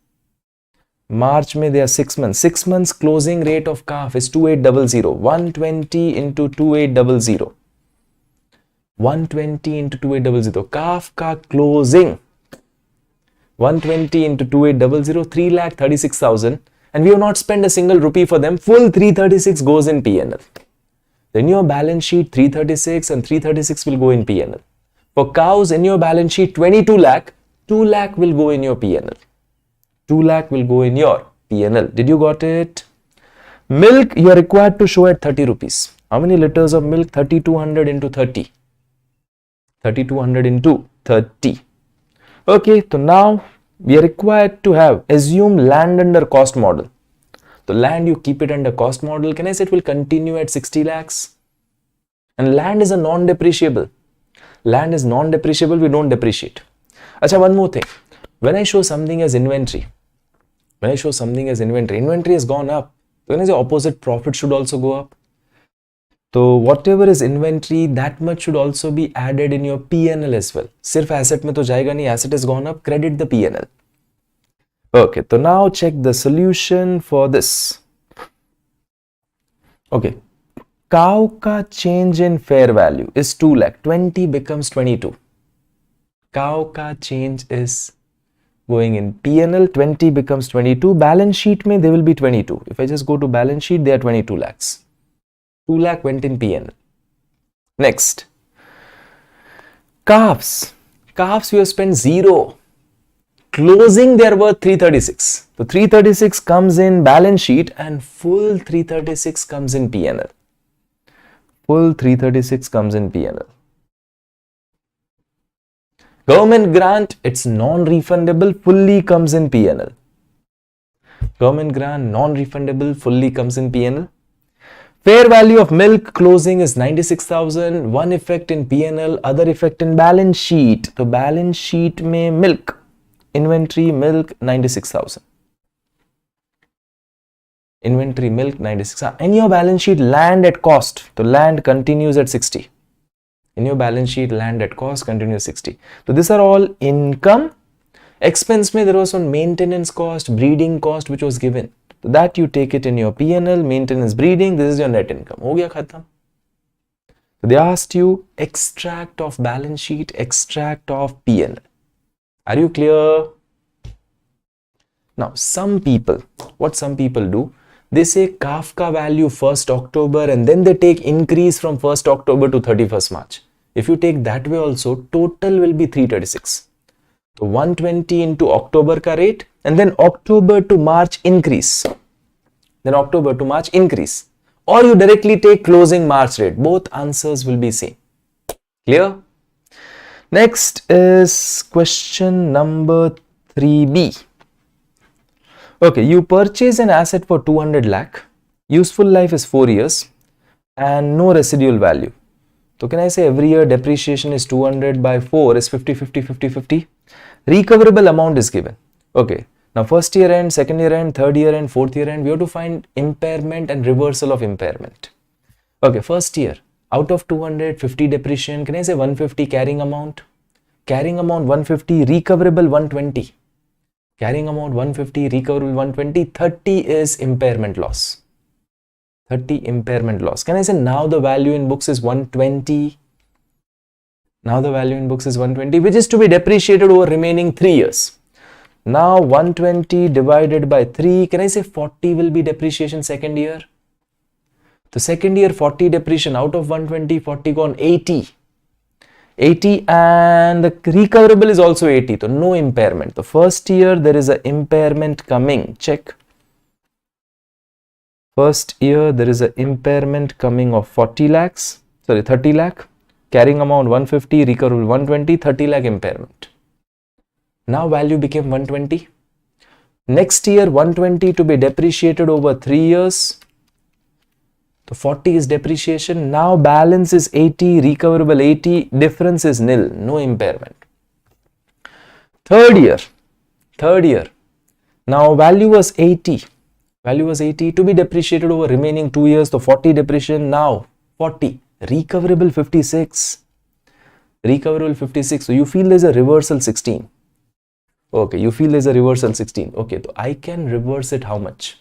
March mein they are 6 months. 6 months closing rate of calf is 2800. 120 into 2800. 120 into 2800. Calf ka closing. 120 into 2800, 3,36,000, and we have not spent a single rupee for them. Full 336 goes in P&L. Then your balance sheet 336 and 336 will go in P&L. For cows in your balance sheet 22 lakh, 2 lakh will go in your P&L. 2 lakh will go in your P&L. Did you got it? Milk you are required to show at 30 rupees. How many liters of milk? 3200 into 30. 3200 into 30. Okay, so now we are required to have assume land under cost model. So land you keep it under cost model. Can I say it will continue at 60 lakhs? And land is a non-depreciable. Land is non-depreciable, we don't depreciate. Acha, one more thing. When I show something as inventory, inventory has gone up. When I say opposite, profit should also go up. So whatever is inventory, that much should also be added in your P&L as well. Sirf asset mein to jayega nahi, asset has gone up, credit the P&L. Okay, so now check the solution for this. Okay, cow ka change in fair value is 2 lakh, 20 becomes 22. Cow ka change is going in P&L, 20 becomes 22. Balance sheet mein they will be 22. If I just go to balance sheet, they are 22 lakhs. 2 lakh went in P&L. Next, calves. Calves we have spent 0. Closing they are worth 336. So 336 comes in balance sheet and full 336 comes in P&L. Full 336 comes in P&L. Government grant, it's non-refundable, fully comes in P&L. Government grant, non-refundable, fully comes in P&L. Fair value of milk closing is 96,000. One effect in P&L, other effect in balance sheet. So balance sheet mein milk, inventory milk 96,000. Inventory milk 96,000. In your balance sheet land at cost. So land continues at 60. In your balance sheet land at cost continues 60. So these are all income. Expense mein there was one maintenance cost, breeding cost which was given. So that you take it in your P&L, maintenance, breeding, this is your net income. Ho gaya khatam. So they asked you extract of balance sheet, extract of P&L. Are you clear? Now some people, what some people do, they say Kafka value 1st October and then they take increase from 1st October to 31st March. If you take that way also, total will be 336. So 120 into October ka rate and then October to March increase. Then October to March increase. Or you directly take closing March rate. Both answers will be same. Clear? Next is question number 3B. Okay, you purchase an asset for 200 lakh. Useful life is 4 years and no residual value. So can I say every year depreciation is 200 by 4 is 50, 50, 50, 50. Recoverable amount is given. Okay. Now first year end, second year end, third year end, fourth year end, we have to find impairment and reversal of impairment. Okay, first year, out of 250 depreciation, can I say 150 carrying amount? Carrying amount 150, recoverable 120. Carrying amount 150, recoverable 120, 30 is impairment loss. 30 impairment loss. Can I say now the value in books is 120? Now the value in books is 120, which is to be depreciated over remaining 3 years. Now 120 divided by 3, can I say 40 will be depreciation second year? The second year 40 depreciation, out of 120, 40 gone, 80. 80 and the recoverable is also 80, so no impairment. The first year there is an impairment coming, check. First year there is an impairment coming of 30 lakh. Carrying amount 150, recoverable 120, 30 lakh impairment. Now value became 120. Next year 120 to be depreciated over 3 years. So 40 is depreciation. Now balance is 80, recoverable 80, difference is nil, no impairment. Third year. Now value was 80. Value was 80 to be depreciated over remaining 2 years. So 40 depreciation, now 40. Recoverable 56. Recoverable 56. So you feel there's a reversal 16. Okay, you feel there's a reversal 16. Okay, so I can reverse it how much?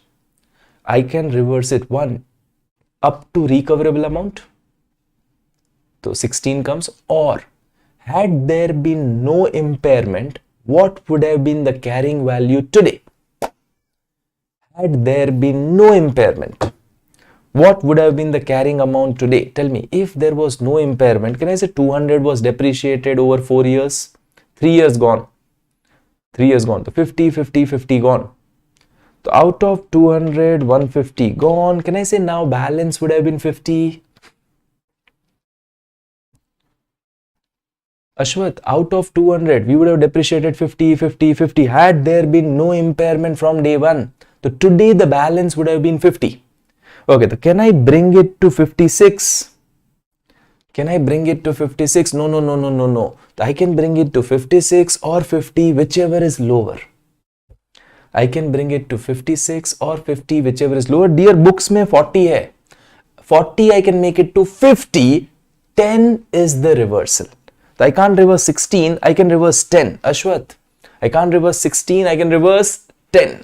I can reverse it 1 up to recoverable amount. So 16 comes, or had there been no impairment, what would have been the carrying value today? Had there been no impairment, what would have been the carrying amount today? Tell me, if there was no impairment, can I say 200 was depreciated over 4 years? 3 years gone. 3 years gone. So 50, 50, 50 gone. So out of 200, 150 gone. Can I say now balance would have been 50? Ashwath, out of 200, we would have depreciated 50, 50, 50. Had there been no impairment from day one, so today the balance would have been 50. Okay, so can I bring it to 56? Can I bring it to 56? No. I can bring it to 56 or 50, whichever is lower. I can bring it to 56 or 50, whichever is lower. Dear, books mein 40 hai. 40 I can make it to 50. 10 is the reversal. So I can't reverse 16, I can reverse 10. Ashwath, I can't reverse 16, I can reverse 10.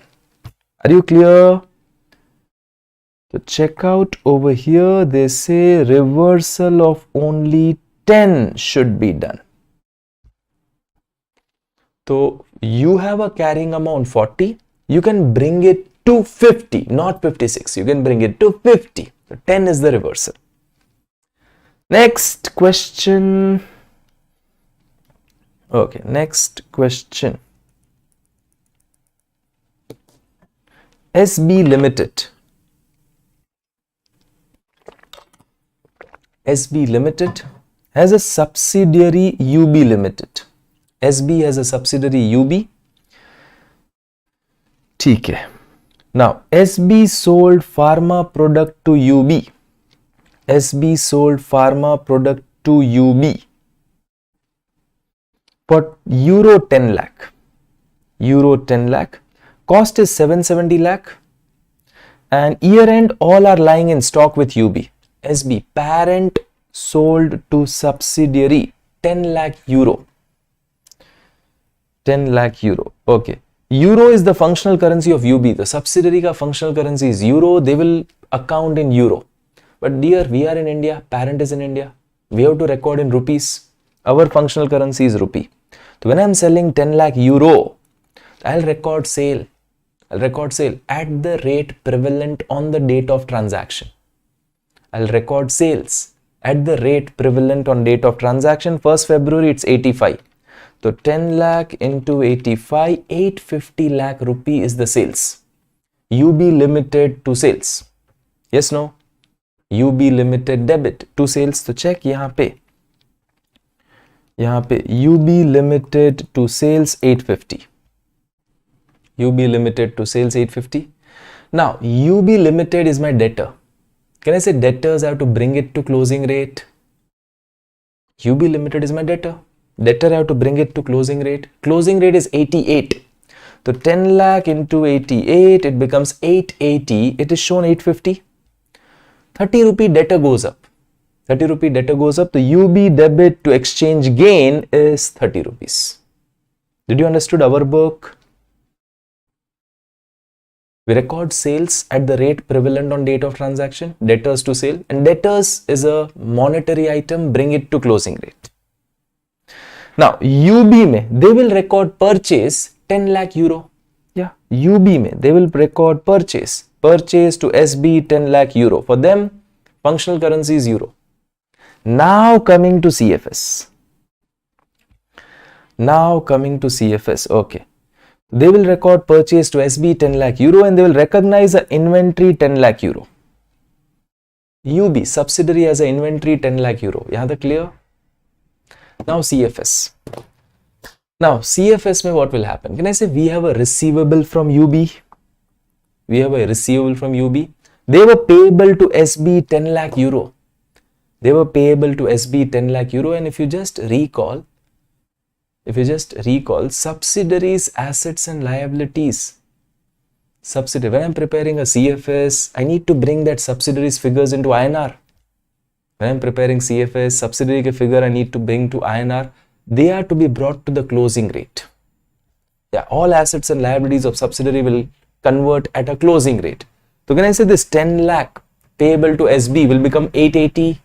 Are you clear? So check out over here, they say reversal of only 10 should be done. So you have a carrying amount 40, you can bring it to 50, not 56, you can bring it to 50. So 10 is the reversal. Next question. Okay, next question. SB Limited. SB Limited has a subsidiary UB Limited. SB has a subsidiary UB. ठीक है. Now, SB sold pharma product to UB. SB sold pharma product to UB for euro 10 lakh. Euro 10 lakh. Cost is 770 lakh. And year end, all are lying in stock with UB. SB parent sold to subsidiary 10 lakh euro. 10 lakh euro. Okay. Euro is the functional currency of UB. The subsidiary ka functional currency is euro. They will account in euro. But dear, we are in India. Parent is in India. We have to record in rupees. Our functional currency is rupee. So when I'm selling 10 lakh euro, I'll record sale. I'll record sale at the rate prevalent on the date of transaction. I'll record sales at the rate prevalent on date of transaction. 1st February, it's 85. So 10 lakh into 85, 850 lakh rupee is the sales. UB Limited to sales. Yes, no? UB Limited debit to sales. तो check यहाँ पे UB Limited to sales 850. UB Limited to sales 850. Now UB Limited is my debtor. Can I say debtors? I have to bring it to closing rate. UB Limited is my debtor. Debtor I have to bring it to closing rate. Closing rate is 88. So 10 lakh into 88, it becomes 880. It is shown 850. 30 rupee debtor goes up. 30 rupee debtor goes up. The UB debit to exchange gain is 30 rupees. Did you understood our book? We record sales at the rate prevalent on date of transaction, debtors to sale, and debtors is a monetary item, bring it to closing rate. Now, UB mein, they will record purchase 10 lakh euro. Yeah, UB mein, they will record purchase to SB 10 lakh euro. For them, functional currency is euro. Now coming to CFS. Okay. They will record purchase to SB 10 lakh euro and they will recognize an inventory 10 lakh euro. UB, subsidiary as an inventory 10 lakh euro. Yahan tak clear? Now CFS. Now CFS mein what will happen? Can I say we have a receivable from UB? We have a receivable from UB. They were payable to SB 10 lakh euro. They were payable to SB 10 lakh euro, and if you just recall, subsidiaries, assets and liabilities. Subsidiary. When I'm preparing a CFS, I need to bring that subsidiaries figures into INR. When I'm preparing CFS, subsidiary ke figure I need to bring to INR. They are to be brought to the closing rate. Yeah, all assets and liabilities of subsidiary will convert at a closing rate. So can I say this 10 lakh payable to SB will become 880?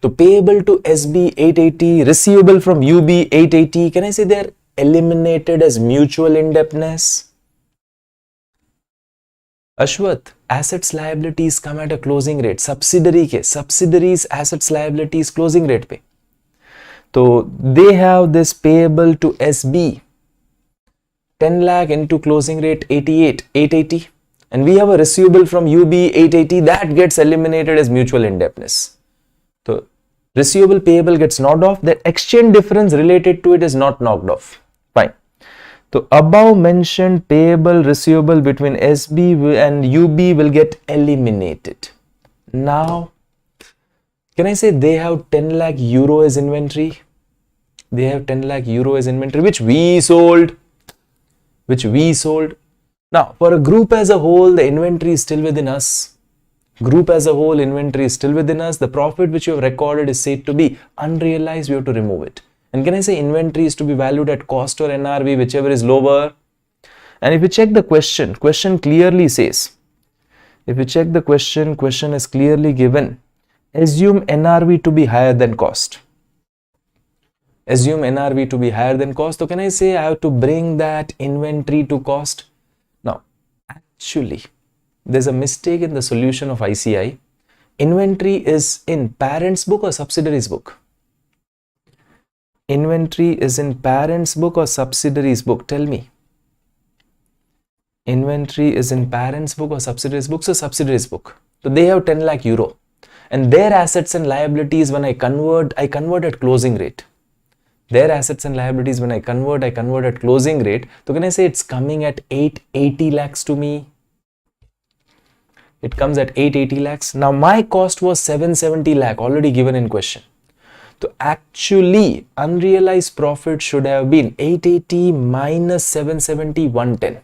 So payable to SB 880, receivable from UB 880. Can I say they are eliminated as mutual indebtedness? Ashwath, assets liabilities come at a closing rate. Subsidiaries assets liabilities closing rate pe. So they have this payable to SB 10 lakh into closing rate 880, and we have a receivable from UB 880 that gets eliminated as mutual indebtedness. So receivable payable gets knocked off. The exchange difference related to it is not knocked off. Fine. So above mentioned payable receivable between SB and UB will get eliminated. Now, can I say they have 10 lakh euro as inventory? They have 10 lakh euro as inventory, which we sold. Now, for a group as a whole, the inventory is still within us. The profit which you have recorded is said to be unrealized. We have to remove it. And can I say inventory is to be valued at cost or NRV, whichever is lower? And if you check the question clearly says, question is clearly given, assume NRV to be higher than cost. So can I say I have to bring that inventory to cost? Now, actually, there's a mistake in the solution of ICI. Inventory is in parent's book or subsidiary's book? Inventory is in parent's book or subsidiary's book? Tell me. Inventory is in parent's book or subsidiary's book? So subsidiary's book. So they have 10 lakh euro. And their assets and liabilities, when I convert at closing rate. Their assets and liabilities, when I convert at closing rate. So can I say it's coming at 880 lakhs to me? It comes at 880 lakhs. Now my cost was 770 lakh, already given in question. So actually unrealized profit should have been 880 minus 770, 110.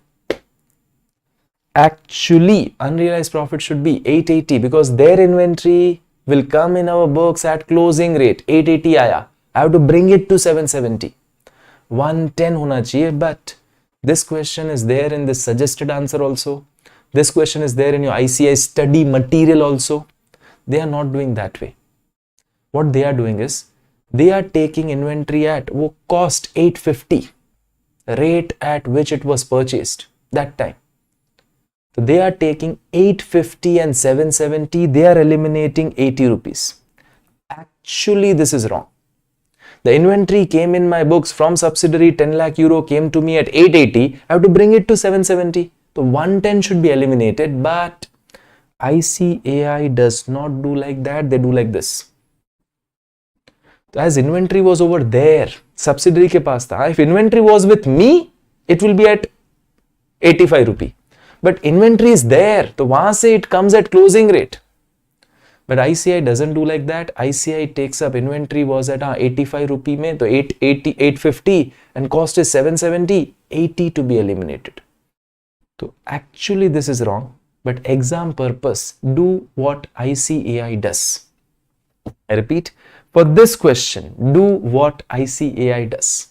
Actually unrealized profit should be 880 because their inventory will come in our books at closing rate. 880 aaya. I have to bring it to 770. 110 hona chahiye, but this question is there in the suggested answer also. This question is there in your ICI study material also. They are not doing that way. What they are doing is, they are taking inventory at cost 850, rate at which it was purchased that time. So they are taking 850 and 770, they are eliminating 80 rupees. Actually, this is wrong. The inventory came in my books from subsidiary, 10 lakh euro came to me at 880, I have to bring it to 770. So 110 should be eliminated, but ICAI does not do like that, they do like this. So as inventory was over there, subsidiary ke paas tha. If inventory was with me, it will be at 85 rupee. But inventory is there, so wahan se it comes at closing rate. But ICI doesn't do like that. ICI takes up inventory was at 85 rupee mein, so 850 and cost is 770, 80 to be eliminated. So actually this is wrong, but exam purpose, do what ICAI does. I repeat, for this question, do what ICAI does.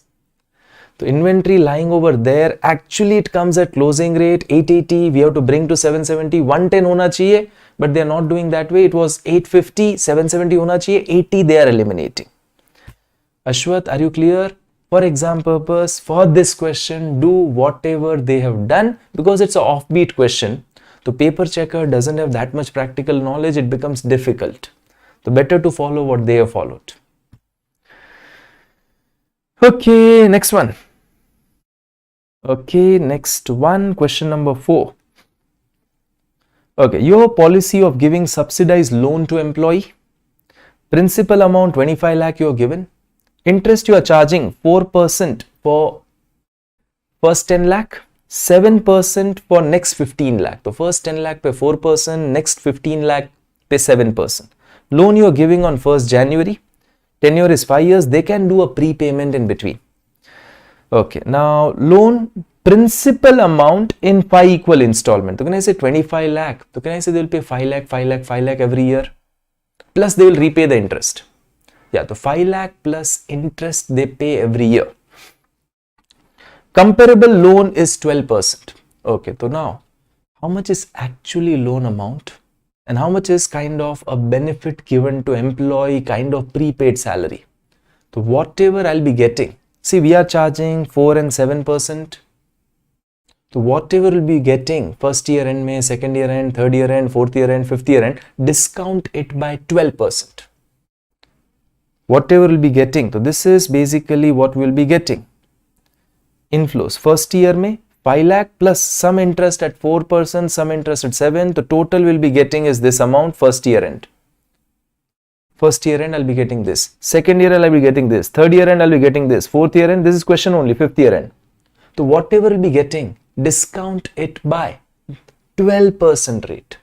So inventory lying over there, actually it comes at closing rate 880, we have to bring to 770, 110 hona chahiye, but they are not doing that way. It was 850, 770 hona chahiye, 80 they are eliminating. Ashwath, are you clear? For exam purpose, for this question, do whatever they have done, because it's an offbeat question. The paper checker doesn't have that much practical knowledge, it becomes difficult. So better to follow what they have followed. Okay, next one. Okay, next one, question number 4. Okay, your policy of giving subsidized loan to employee. Principal amount 25 lakh you are given. Interest you are charging 4% for first 10 lakh, 7% for next 15 lakh. So first 10 lakh pay 4%, next 15 lakh pay 7%. Loan you are giving on 1st January. Tenure is 5 years. They can do a prepayment in between. Okay, now loan principal amount in 5 equal installment. So can I say 25 lakh? So can I say they will pay 5 lakh, 5 lakh, 5 lakh every year? Plus they will repay the interest. Yeah, so 5 lakh plus interest they pay every year. Comparable loan is 12%. Okay, so now how much is actually loan amount and how much is kind of a benefit given to employee, kind of prepaid salary? So whatever I'll be getting, see we are charging 4 and 7%. So whatever will be getting first year end, May, second year end, third year end, fourth year end, fifth year end, discount it by 12%. Whatever will be getting, so this is basically what we will be getting. Inflows first year May 5 lakh plus some interest at 4%, some interest at 7%. The total will be getting is this amount first year end. First year end I'll be getting this. Second year end I'll be getting this. Third year end I'll be getting this. Fourth year end, this is question only. Fifth year end. So whatever will be getting, discount it by 12% rate.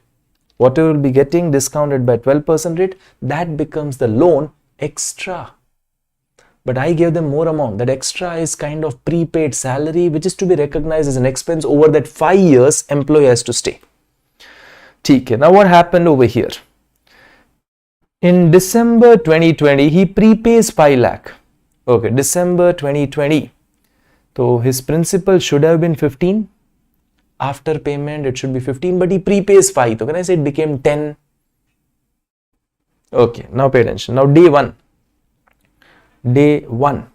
Whatever will be getting discounted by 12% rate, that becomes the loan extra. But I gave them more amount. That extra is kind of prepaid salary, which is to be recognized as an expense over that 5 years employee has to stay. Okay, now what happened over here? In December 2020, he prepays 5 lakh. Okay, December 2020. So his principal should have been 15. After payment, it should be 15, but he prepays 5. So when I say it became 10. Okay, now pay attention. Now day 1. Day 1.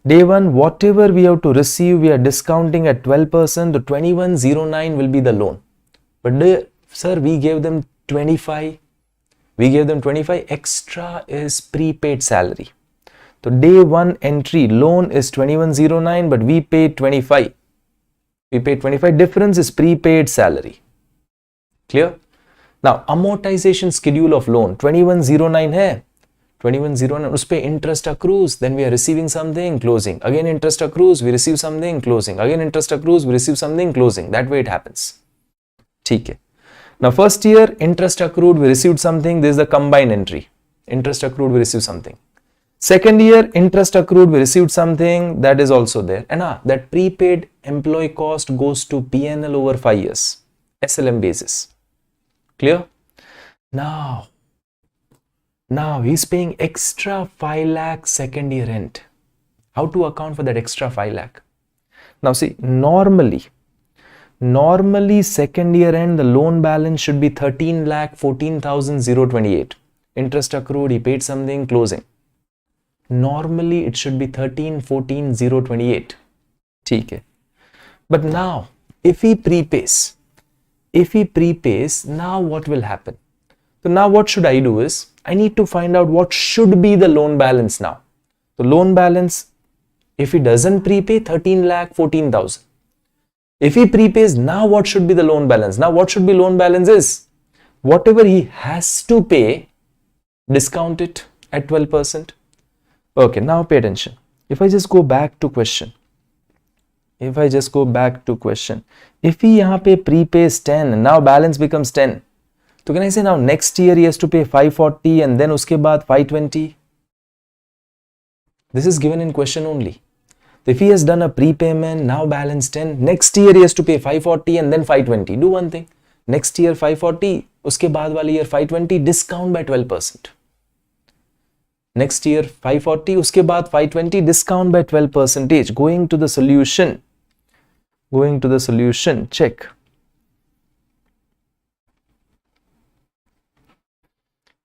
Day 1, whatever we have to receive, we are discounting at 12%. The 2109 will be the loan. But sir, we gave them 25. We gave them 25. Extra is prepaid salary. So day one entry loan is 2109, but we paid 25. We paid 25. Difference is prepaid salary. Clear? Now amortization schedule of loan 2109 hai. 2109 us pe interest accrues, then we are receiving something, closing. Again interest accrues, we receive something, closing. Again interest accrues, we receive something, closing. That way it happens. Okay. Now first year interest accrued, we received something. This is the combined entry. Interest accrued, we received something. Second year interest accrued, we received something. That is also there. And that prepaid employee cost goes to P&L over 5 years. SLM basis. Clear? Now he's paying extra 5 lakh second year rent. How to account for that extra 5 lakh? Now see, normally second year end the loan balance should be 13 lakh 14,028. Interest accrued, he paid something, closing. Normally it should be 13,14,028. Okay. But now if he prepays, now what will happen? So now what should I do is, I need to find out what should be the loan balance now. The loan balance, if he doesn't prepay, 13 lakh 14,000. If he prepays, now what should be the loan balance? Now what should be loan balance is, whatever he has to pay, discount it at 12%. Okay, now pay attention. If I just go back to question, if he yahan pe prepays 10, now balance becomes 10. So can I say now next year he has to pay 540 and then uske baad 520? This is given in question only. So if he has done a prepayment, now balance 10, next year he has to pay 540 and then 520. Do one thing. Next year 540, uske baad wali year 520, discount by 12%. Next year 540, uske baad 520, discount by 12%. Going to the solution, check.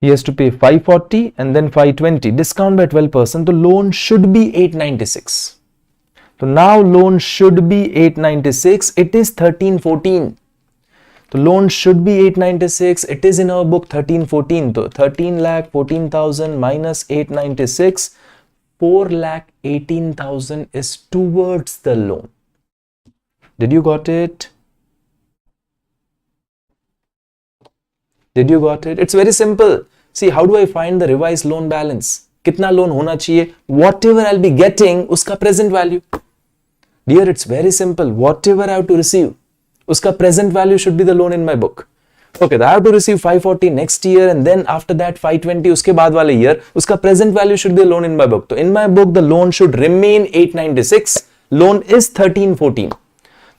He has to pay 540 and then 520, discount by 12%. The loan should be 896. So now loan should be 896. It is 1314. The loan should be 896. It is in our book 1314. So 13 lakh 14,000 minus 896, 4 lakh 18,000 is towards the loan. Did you got it? Did you got it? It's very simple. See, how do I find the revised loan balance? Kitna loan hona chahiye? Whatever I'll be getting, uska present value. Dear, it's very simple. Whatever I have to receive, uska present value should be the loan in my book. Okay, I have to receive 540 next year and then after that 520 uske baad wale year, uska present value should be the loan in my book. So in my book, the loan should remain 896. Loan is 1314.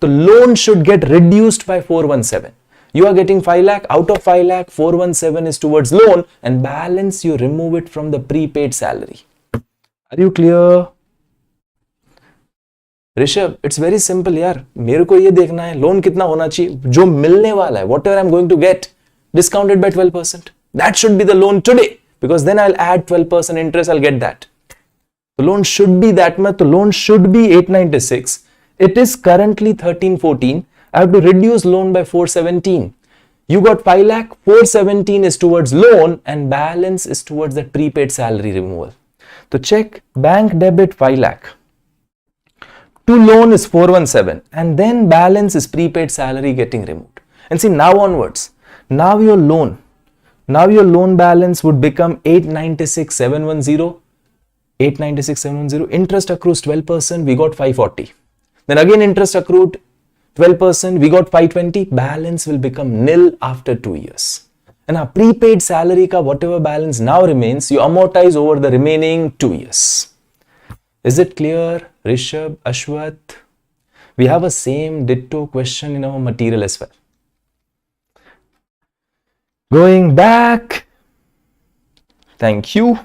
The loan should get reduced by 417. You are getting 5 lakh, out of 5 lakh, 417 is towards loan and balance you remove it from the prepaid salary. Are you clear? Rishabh, it's very simple यार. मेरे को ये देखना है loan कितना होना चाहिए, जो मिलने वाला है, whatever I'm going to get, discounted by 12%. That should be the loan today because then I'll add 12% interest, I'll get that. The loan should be that much. The loan should be 896. It is currently 1314. I have to reduce loan by 417. You got 5 lakh, 417 is towards loan and balance is towards that prepaid salary removal. So check bank debit 5 lakh. To loan is 417 and then balance is prepaid salary getting removed. And see now onwards, now your loan balance would become 896,710. 896,710. Interest accrues 12%, we got 540. Then again interest accrued 12%, we got 520, balance will become nil after 2 years. And our prepaid salary ka whatever balance now remains, you amortize over the remaining 2 years. Is it clear, Rishabh, Ashwath? We have a same ditto question in our material as well. Going back, thank you.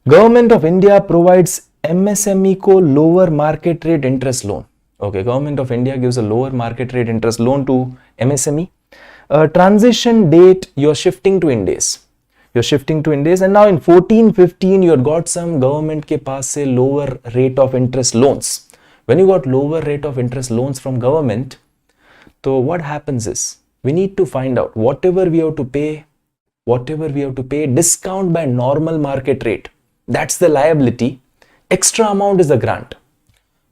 Government of India provides MSME को lower market rate interest loan. Okay, Government of India gives a lower market rate interest loan to MSME. Transition date, you're shifting to Ind AS. You're shifting to Ind AS and now in 14-15, you got some government ke paas se lower rate of interest loans. When you got lower rate of interest loans from government, so what happens is, we need to find out whatever we have to pay, discount by normal market rate. That's the liability. Extra amount is the grant.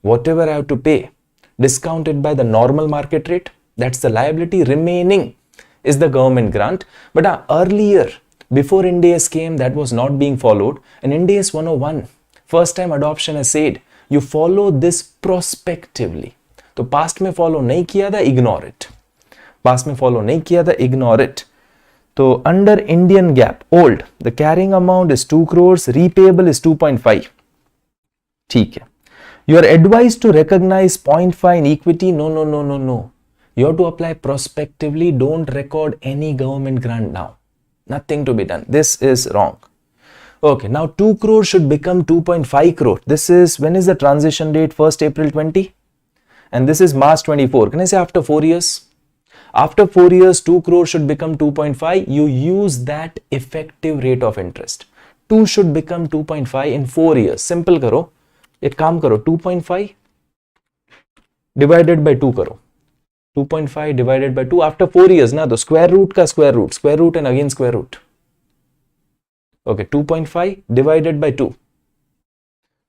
Whatever I have to pay, discounted by the normal market rate, that's the liability. Remaining is the government grant. But earlier, before Ind AS came, that was not being followed. And Ind AS 101, first time adoption has said, you follow this prospectively. तो past में follow नहीं किया था, ignore it. Past में follow नहीं किया था, ignore it. तो under Indian GAAP, old, the carrying amount is 2 crores, repayable is 2.5. ठीक है. You are advised to recognize 0.5 in equity. No. You have to apply prospectively. Don't record any government grant now. Nothing to be done. This is wrong. Okay, now 2 crore should become 2.5 crore. This is, when is the transition date? 1st April 20. And this is March 24. Can I say after 4 years? After 4 years, 2 crore should become 2.5. You use that effective rate of interest. 2 should become 2.5 in 4 years. Simple karo. एक काम करो 2.5 divided by 2 करो 2.5 divided by 2 after 4 years ना तो square root का square root and again square root. Okay, 2.5 divided by 2.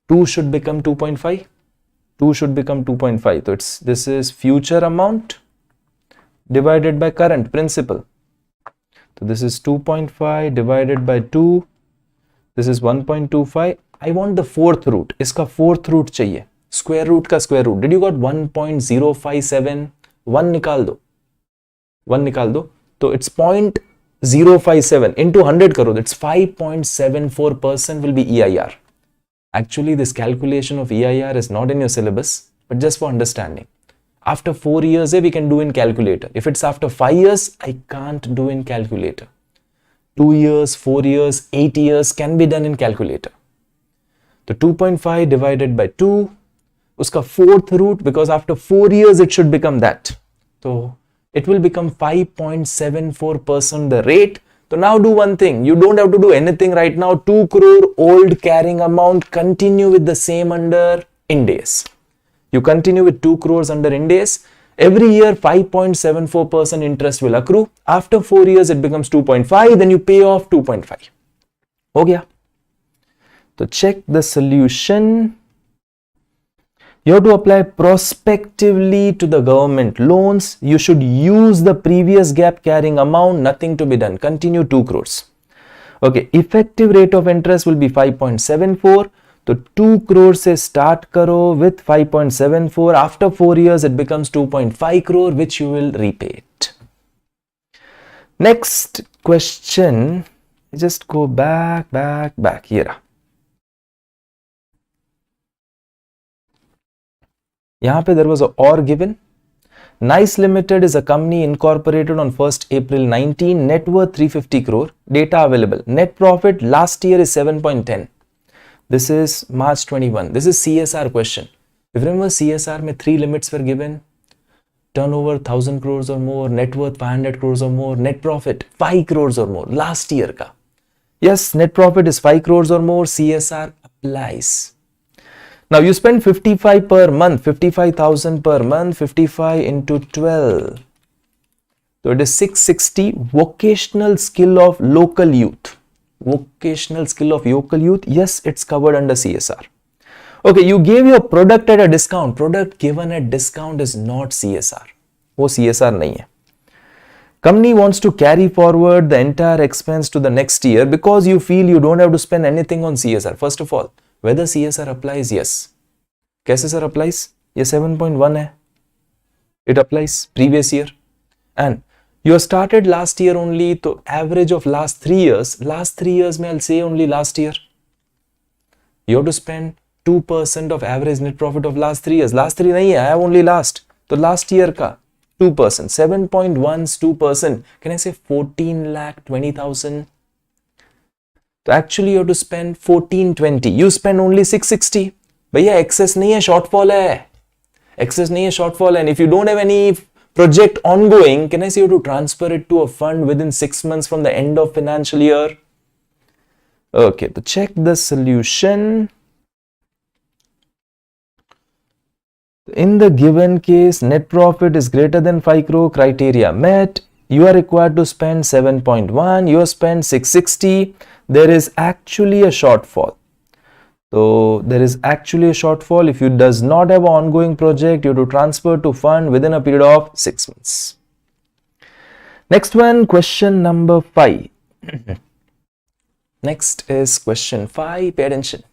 2 should become 2.5. 2 should become 2.5. So this is future amount divided by current principal. So this is 2.5 divided by 2. This is 1.25. I want the fourth root. इसका fourth root चाहिए. Square root का square root. Did you got 1.057? 1 निकाल दो. 1 निकाल दो. तो it's 0.057 into 100 करो. That's 5.74% will be EIR. Actually, this calculation of EIR is not in your syllabus, but just for understanding. After 4 years, we can do in calculator. If it's after 5 years, I can't do in calculator. 2 years, 4 years, 8 years can be done in calculator. So 2.5 divided by 2, uska fourth root, because after 4 years it should become that. So it will become 5.74% the rate. So now do one thing, you don't have to do anything right now. 2 crore old carrying amount, continue with the same under Ind AS. You continue with 2 crores under Ind AS. Every year 5.74% interest will accrue. After 4 years it becomes 2.5, then you pay off 2.5. हो गया. So check the solution. You have to apply prospectively to the government loans. You should use the previous gap carrying amount, nothing to be done. Continue 2 crores. Okay, effective rate of interest will be 5.74. So 2 crores se start karo with 5.74. After 4 years, it becomes 2.5 crore, which you will repay it. Next question. Just go back here. यहाँ पे there was a or given. Nice Limited is a company incorporated on 1st April 19. Net worth 350 crore. Data available. Net profit last year is 7.10. This is March 21. This is CSR question. If you remember CSR में 3 limits were given. Turnover 1000 crores or more. Net worth 500 crores or more. Net profit 5 crores or more. Last year का. Yes, net profit is 5 crores or more. CSR applies. Now you spend 55 per month, 55,000 per month, 55 into 12. So it is 660. Vocational skill of local youth. Vocational skill of local youth. Yes, it's covered under CSR. Okay, you gave your product at a discount. Product given at discount is not CSR. वो CSR नहीं है. Company wants to carry forward the entire expense to the next year because you feel you don't have to spend anything on CSR. First of all, whether CSR applies, yes. कैसे sir applies? ये 7.1 है. It applies previous year. And you started last year only, so average of last 3 years. Last 3 years में I'll say only last year. You have to spend 2% of average net profit of last 3 years. Last 3 नहीं है, I have only last. तो last year का 2%. 7.1 is 2%. Can I say 14,20,000? तो actually you have to spend 1420. You spend only 660. भैया excess नहीं है, shortfall है. Excess नहीं है, shortfall है. And if you don't have any project ongoing, can I say you have to transfer it to a fund within 6 months from the end of financial year? Okay, so check the solution. In the given case, net profit is greater than 5 crore, criteria met. You are required to spend 7.1, you have spent 660. There is actually a shortfall. So there is actually a shortfall. If you does not have an ongoing project, you have to transfer to fund within a period of 6 months. Next one, question number 5. Next is question 5. Pay attention.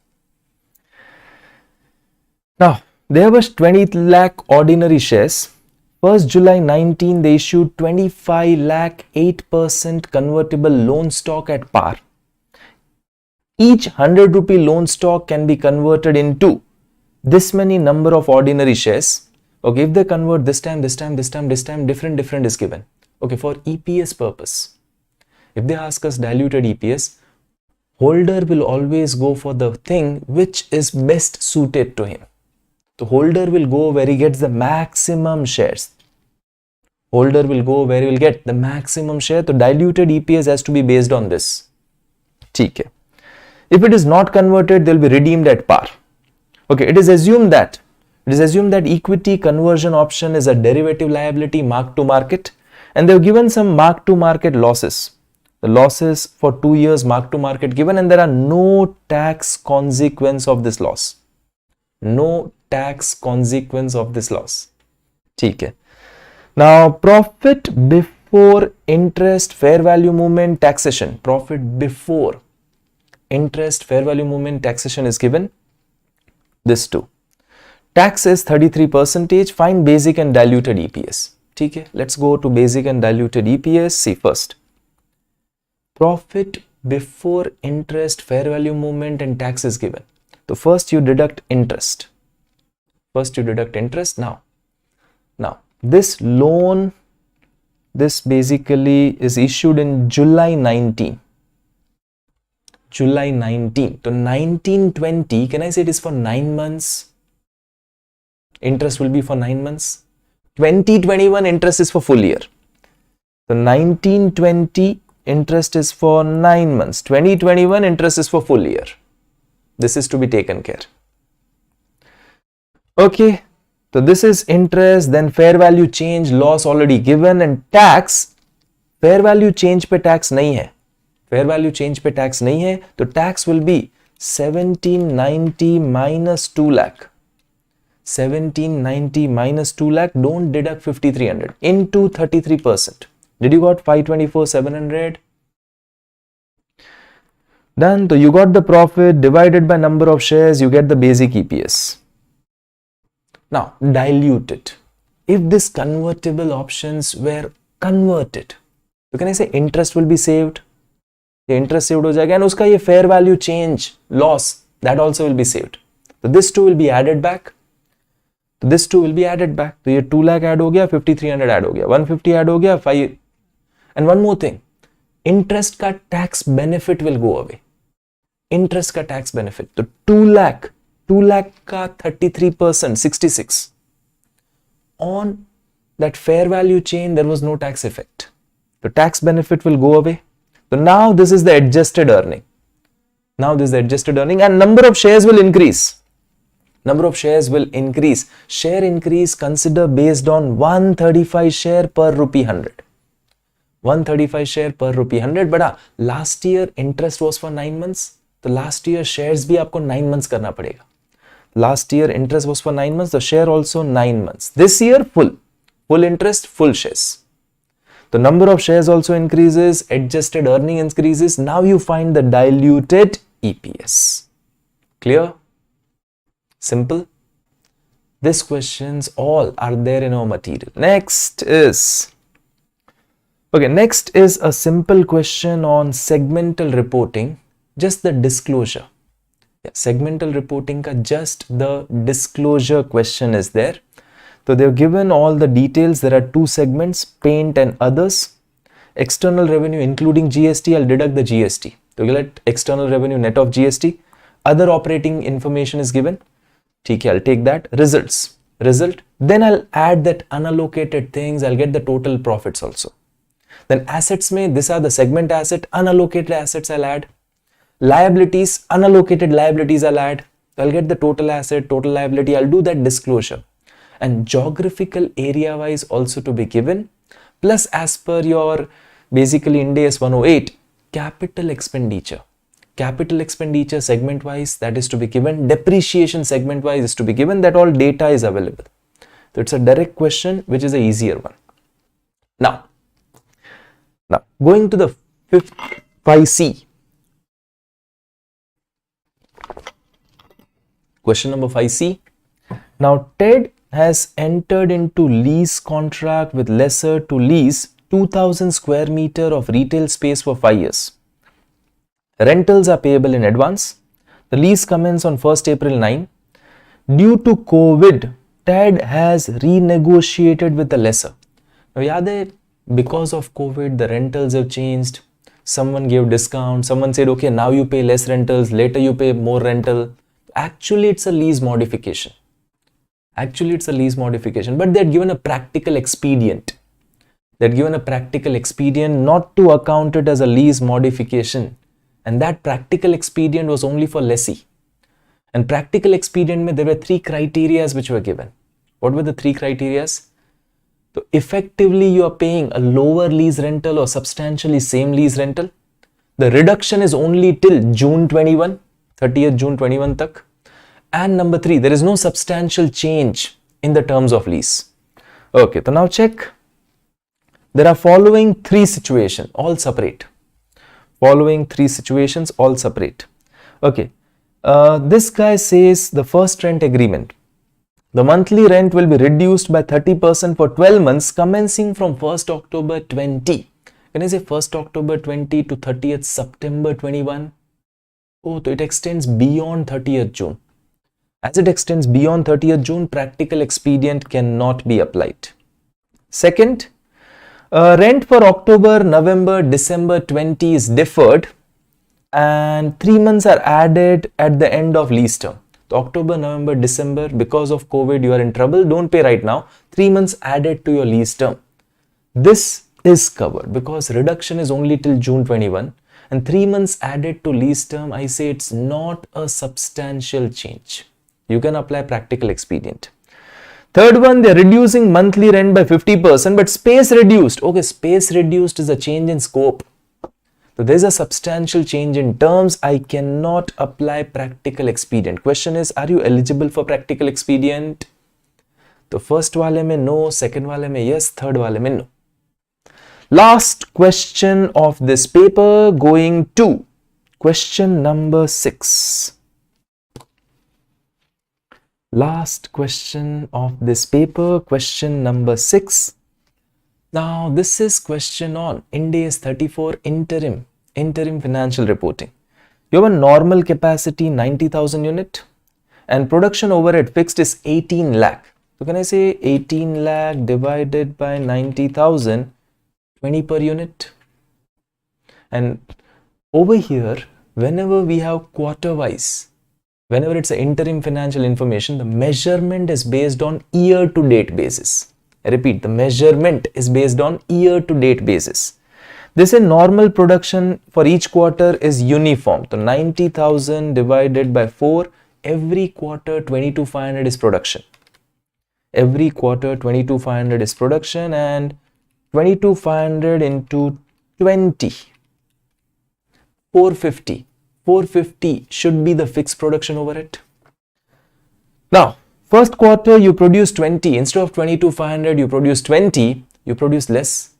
Now, there was 20 lakh ordinary shares. 1st July 19, they issued 25 lakh 8% convertible loan stock at par. Each 100 rupee loan stock can be converted into this many number of ordinary shares. Okay, if they convert this time, different is given. Okay, for EPS purpose. If they ask us diluted EPS, holder will always go for the thing which is best suited to him. The holder will go where he gets the maximum shares. Holder will go where he will get the maximum share. The diluted EPS has to be based on this. Okay. If it is not converted, they will be redeemed at par. Okay, it is assumed that equity conversion option is a derivative liability mark to market, and they have given some mark to market losses. The losses for 2 years mark to market given, and there are no tax consequence of this loss. No tax consequence of this loss. Okay. Now, profit before interest, fair value movement, taxation. Profit before interest, fair value movement, taxation is given. This too. Tax is 33%. Find basic and diluted EPS. Okay. Let's go to basic and diluted EPS. See first. Profit before interest, fair value movement, and tax is given. So first you deduct interest. Now this loan, this basically is issued in July 19. So 1920, can I say it is for 9 months? Interest will be for 9 months. 2021 interest is for full year. So 1920 interest is for 9 months. 2021 interest is for full year. This is to be taken care. Okay, so this is interest, then fair value change, loss already given, and tax, fair value change पे tax नहीं है. Fair value change पे tax नहीं है, तो tax will be 1790 minus 2 lakh. 1790 minus 2 lakh, don't deduct 5300 into 33%. Did you got 524,700? Done. So you got the profit divided by number of shares, you get the basic EPS. Now, diluted. If this convertible options were converted, so can I say interest will be saved? The interest saved हो जाएगा, and उसका ये fair value change, loss, that also will be saved. So this too will be added back. So this too will be added back. So ये 2 lakh add हो गया, 5300 add हो गया, 150 add हो गया, 5. And one more thing, interest का tax benefit will go away. Interest का tax benefit. So 2 lakh का 33%, 66. On that fair value chain, there was no tax effect. The tax benefit will go away. So now this is the adjusted earning. And number of shares will increase. Share increase consider based on 135 share per rupee 100. 135 share per rupee 100. But last year interest was for 9 months. तो last year shares भी आपको 9 months करना पड़ेगा. Last year interest was for 9 months, the share also 9 months. This year full interest, full shares. The number of shares also increases, adjusted earning increases. Now you find the diluted EPS. Clear? Simple. These questions all are there in our material. Next is a simple question on segmental reporting. Just the disclosure. Segmental reporting ka just the disclosure question is there. So they have given all the details. There are 2 segments, paint and others. External revenue including GST, I'll deduct the GST. So you'll get external revenue net of GST. Other operating information is given. Okay, I'll take that. Result. Then I'll add that unallocated things. I'll get the total profits also. Then assets mein, these are the segment asset. Unallocated assets I'll add. Liabilities, unallocated liabilities I'll add. I'll get the total asset, total liability. I'll do that disclosure. And geographical area wise also to be given. plus as per your basically Ind AS 108, capital expenditure. Capital expenditure segment wise, that is to be given. Depreciation segment wise is to be given. That all data is available. So it's a direct question, which is a easier one. Now going to the fifth 5C. Question number 5C. Now Ted has entered into lease contract with lessor to lease 2000 square meter of retail space for 5 years. Rentals are payable in advance. The lease commences on 1st April 9. Due to COVID, Ted has renegotiated with the lessor. Now, yaad hai, because of COVID, the rentals have changed. Someone gave discount. Someone said, okay, now you pay less rentals. Later you pay more rental. Actually, it's a lease modification. But they had given a practical expedient. Not to account it as a lease modification. And that practical expedient was only for lessee. And practical expedient, there were 3 criteria which were given. What were the 3 criteria? So effectively, you are paying a lower lease rental or substantially same lease rental. The reduction is only till June 21, 30th June 21 tak. And number 3, there is no substantial change in the terms of lease. Okay, so now check. There are following 3 situations, all separate. Okay, this guy says the first rent agreement. The monthly rent will be reduced by 30% for 12 months commencing from 1st October 20. When I say 1st October 20 to 30th September 21, so it extends beyond 30th June. As it extends beyond 30th June, practical expedient cannot be applied. Second, rent for October, November, December 20 is deferred and 3 months are added at the end of lease term. So October, November, December, because of COVID, you are in trouble. Don't pay right now. 3 months added to your lease term. This is covered because reduction is only till June 21 and 3 months added to lease term. I say it's not a substantial change. You can apply practical expedient. Third one, they're reducing monthly rent by 50%, but space reduced. Okay, space reduced is a change in scope. So there's a substantial change in terms. I cannot apply practical expedient. Question is, are you eligible for practical expedient? So first wale mein no, second wale mein yes, third wale mein no. Last question of this paper, going to question number 6. Last question of this paper, question number 6. Now, this is question on Ind AS 34 interim financial reporting. You have a normal capacity 90,000 unit and production overhead fixed is 18 lakh. So, can I say 18 lakh divided by 90,000, 20 per unit? And over here, whenever we have quarter wise, whenever it's an interim financial information, the measurement is based on year-to-date basis. I repeat, the measurement is based on year-to-date basis. This is normal production for each quarter is uniform. So 90,000 divided by 4, every quarter 22,500 is production. Every quarter 22,500 is production and 22,500 into 20, 450. 450 should be the fixed production overhead. Now, first quarter you produce 20. Instead of 22,500, you produce 20. You produce less.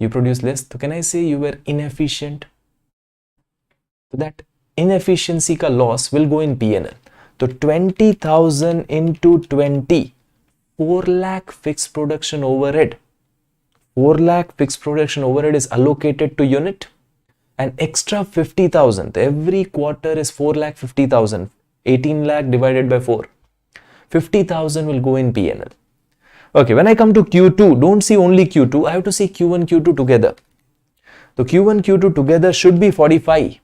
So can I say you were inefficient? So that inefficiency ka loss will go in P&L. So 20,000 into 20, 4 lakh fixed production overhead. 4 lakh fixed production overhead is allocated to unit. And extra 50,000, every quarter is 4 lakh 50,000, 18 lakh divided by 4, 50,000 will go in P&L. Okay, when I come to Q2, don't see only Q2, I have to see Q1, Q2 together. So Q1, Q2 together should be 45,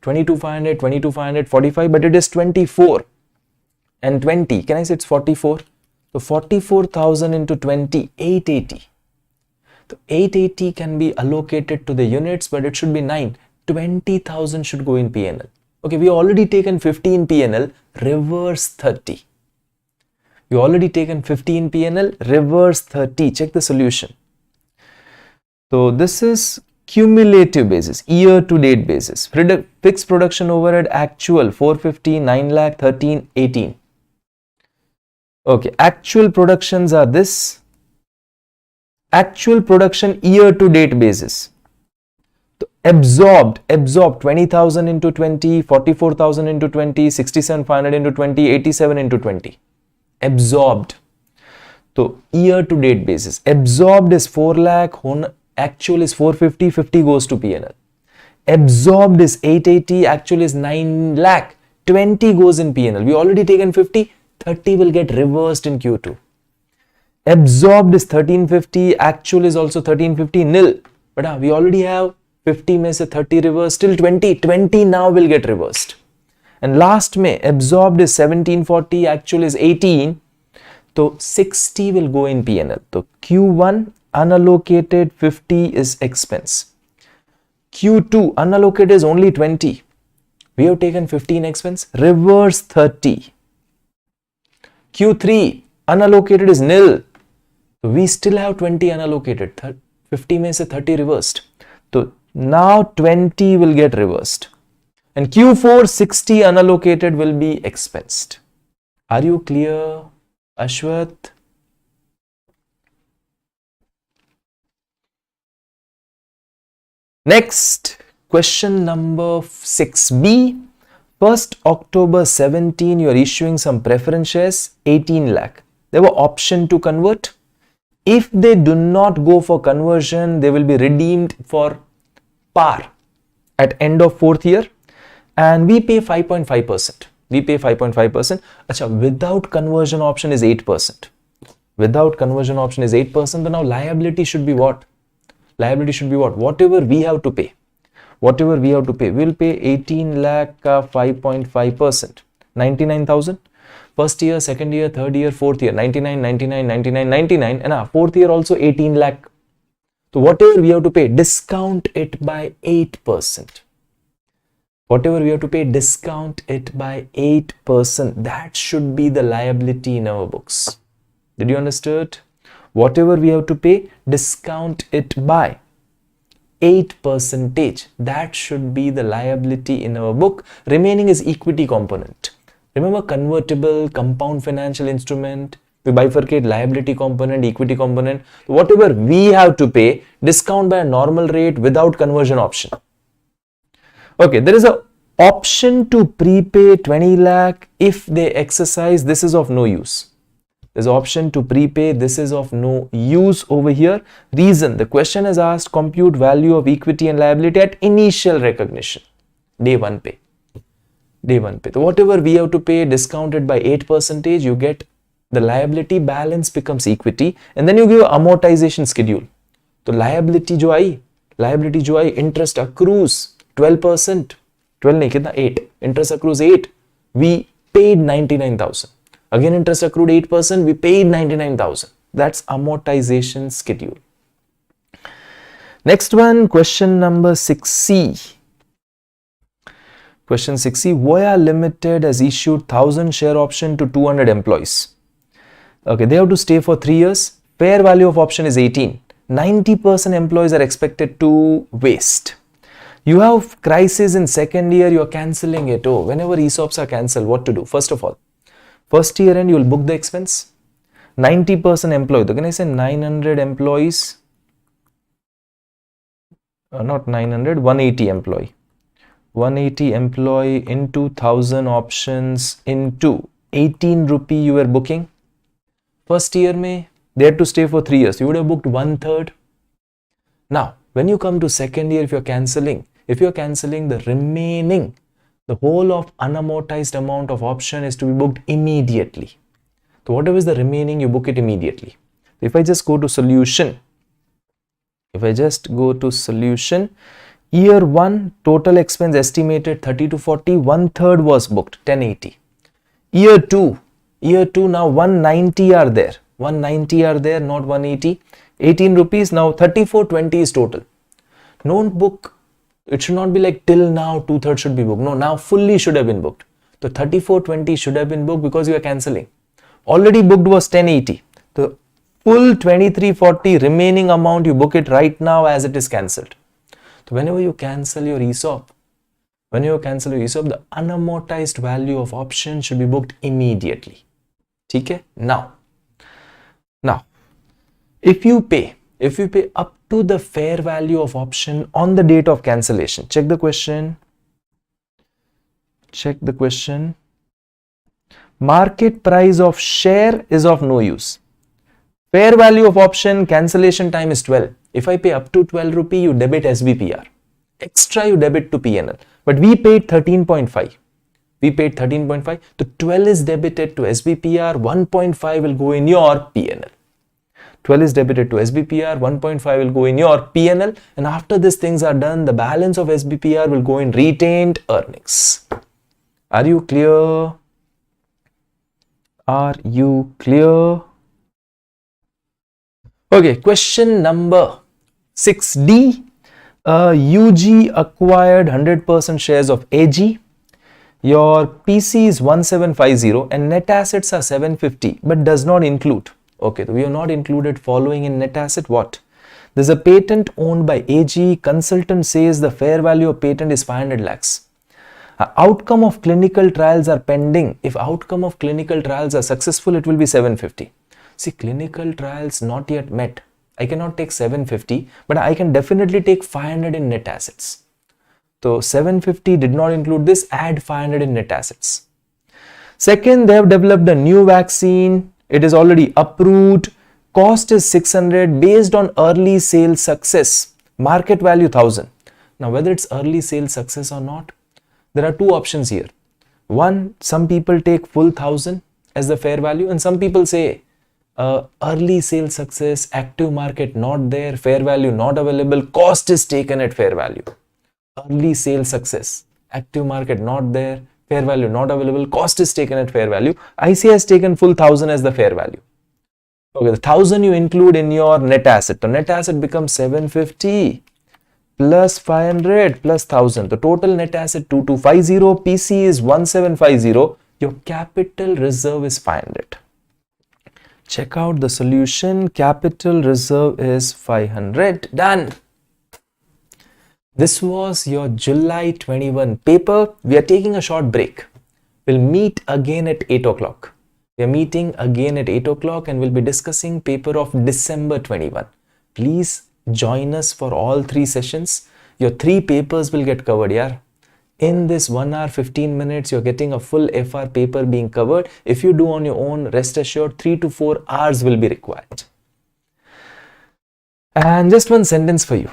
22,500, 22,500, 45, but it is 24 and 20, can I say it's 44? So 44,000 into 20, 880. So 880 can be allocated to the units, but it should be 9. 20,000 should go in P&L. Okay, we already taken 50 in P&L, reverse 30. You already taken 50 in P&L, reverse 30. Check the solution. So this is cumulative basis, year to date basis. Fixed production overhead actual 450, 9 lakh, 13, 18. Okay, actual productions are this. Actual production year to date basis. So absorbed 20,000 into 20, 44,000 into 20, 67,500 into 20, 87 into 20. Absorbed. So year to date basis. Absorbed is 4 lakh, actual is 450, 50 goes to P&L. Absorbed is 880, actual is 9 lakh, 20 goes in P&L. We already taken 50, 30 will get reversed in Q2. Absorbed is 1350, actual is also 1350, nil. But we already have 50 में से 30 reversed, still 20 now will get reversed. And last में absorbed is 1740, actual is 18. So 60 will go in P&L. So Q1 unallocated 50 is expense. Q2 unallocated is only 20. We have taken 15 expense, reverse 30. Q3 unallocated is nil. So we still have 20 unallocated. 50 में से 30 reversed. So now 20 will get reversed. And Q4 60 unallocated will be expensed. Are you clear, Ashwath? Next, question number 6B. 1st October 17, you are issuing some preference shares, 18 lakh. There were option to convert. If they do not go for conversion, they will be redeemed for par at end of 4th year. And we pay 5.5%. We pay 5.5%. Achha, without conversion option is 8%. Without conversion option is 8%. Then now liability should be what? Liability should be what? Whatever we have to pay. Whatever we have to pay. We'll pay 18 lakh ka 5.5%. 99,000. First year, second year, third year, fourth year. 99, 99, 99, 99. And fourth year also 18 lakh. So whatever we have to pay, discount it by 8%. Whatever we have to pay, discount it by 8%. That should be the liability in our books. Did you understand? Whatever we have to pay, discount it by 8%. That should be the liability in our book. Remaining is equity component. Remember, convertible, compound financial instrument, we bifurcate liability component, equity component. Whatever we have to pay, discount by a normal rate without conversion option. Okay, there is a option to prepay 20 lakh. If they exercise, this is of no use. There's option to prepay. This is of no use over here. Reason, the question is asked, compute value of equity and liability at initial recognition. Day 1 pay. Day 1 pay. So whatever we have to pay, discounted by 8%, you get the liability, balance becomes equity, and then you give amortization schedule. So liability jo aayi, interest accrues 12%. 12 nahi, kitna? 8. Interest accrues 8. We paid 99,000. Again, interest accrued 8%, we paid 99,000. That's amortization schedule. Next one, question number 6C. Question 6C, Voya Limited has issued 1,000 share option to 200 employees. Okay, they have to stay for 3 years. Fair value of option is 18. 90% employees are expected to waste. You have crisis in second year, you are cancelling it. Oh, whenever ESOPs are cancelled, what to do? First of all, first year end, you will book the expense. 90% employee. So can I say 900 employees? Not 900, 180 employee. 180 employee into 1,000 options into 18 rupee you were booking. First year mein, they had to stay for 3 years. You would have booked 1/3. Now, when you come to second year, if you're cancelling the remaining, the whole of unamortized amount of option is to be booked immediately. So whatever is the remaining, you book it immediately. If I just go to solution, year 1, total expense estimated 30 to 40, 1/3 was booked, 1080. Year 2, now 190 are there. 190 are there, not 180. 18 rupees, now 3420 is total. Don't book. It should not be like till now 2/3 should be booked. No, now fully should have been booked. So 3420 should have been booked because you are cancelling. Already booked was 1080. So full 2340 remaining amount, you book it right now as it is cancelled. So whenever you cancel your ESOP, the unamortized value of option should be booked immediately. Okay? Now, if you pay up to the fair value of option on the date of cancellation, check the question. Market price of share is of no use. Fair value of option, cancellation time is 12. If I pay up to 12 rupee, you debit SBPR. Extra you debit to PNL. But we paid 13.5. The 12 is debited to SBPR, 1.5 will go in your PNL. 12 is debited to SBPR, 1.5 will go in your PNL, and after these things are done, the balance of SBPR will go in retained earnings. Are you clear? Okay, question number 6D. UG acquired 100% shares of AG. Your PC is 1750 and net assets are 750 but does not include. Okay, so we have not included following in net asset. What? There's a patent owned by AG. Consultant says the fair value of patent is 500 lakhs. Outcome of clinical trials are pending. If outcome of clinical trials are successful, it will be 750. See, clinical trials not yet met. I cannot take 750, but I can definitely take 500 in net assets. So 750 did not include this, add 500 in net assets. Second, they have developed a new vaccine. It is already approved. Cost is 600 based on early sales success. Market value 1000. Now, whether it's early sales success or not, there are two options here. One, some people take full 1000 as the fair value, and some people say early sales success, active market not there, fair value not available, cost is taken at fair value. Early sales success, active market not there, fair value not available, cost is taken at fair value. ICA has taken full 1000 as the fair value. Okay, the 1000 you include in your net asset. The net asset becomes 750 plus 500 plus 1000. The total net asset 2250, PC is 1750, your capital reserve is 500. Check out the solution. Capital reserve is 500. Done. This was your July 21 paper. We are taking a short break. We'll meet again at 8 o'clock. We are meeting again at 8 o'clock and we'll be discussing paper of December 21. Please join us for all 3 sessions. Your 3 papers will get covered, yeah. In this 1 hour 15 minutes, you're getting a full FR paper being covered. If you do on your own, rest assured 3 to 4 hours will be required. And just one sentence for you.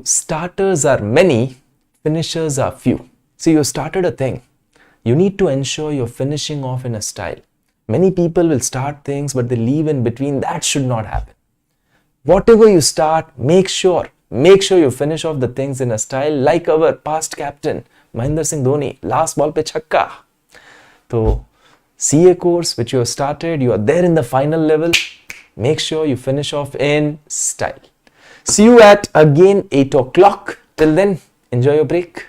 Starters are many, finishers are few. See, you started a thing. You need to ensure you're finishing off in a style. Many people will start things, but they leave in between. That should not happen. Whatever you start, make sure you finish off the things in a style like our past captain, Mahendra Singh Dhoni, last ball pe chakka. So, CA course which you have started, you are there in the final level. Make sure you finish off in style. See you at again 8 o'clock. Till then, enjoy your break.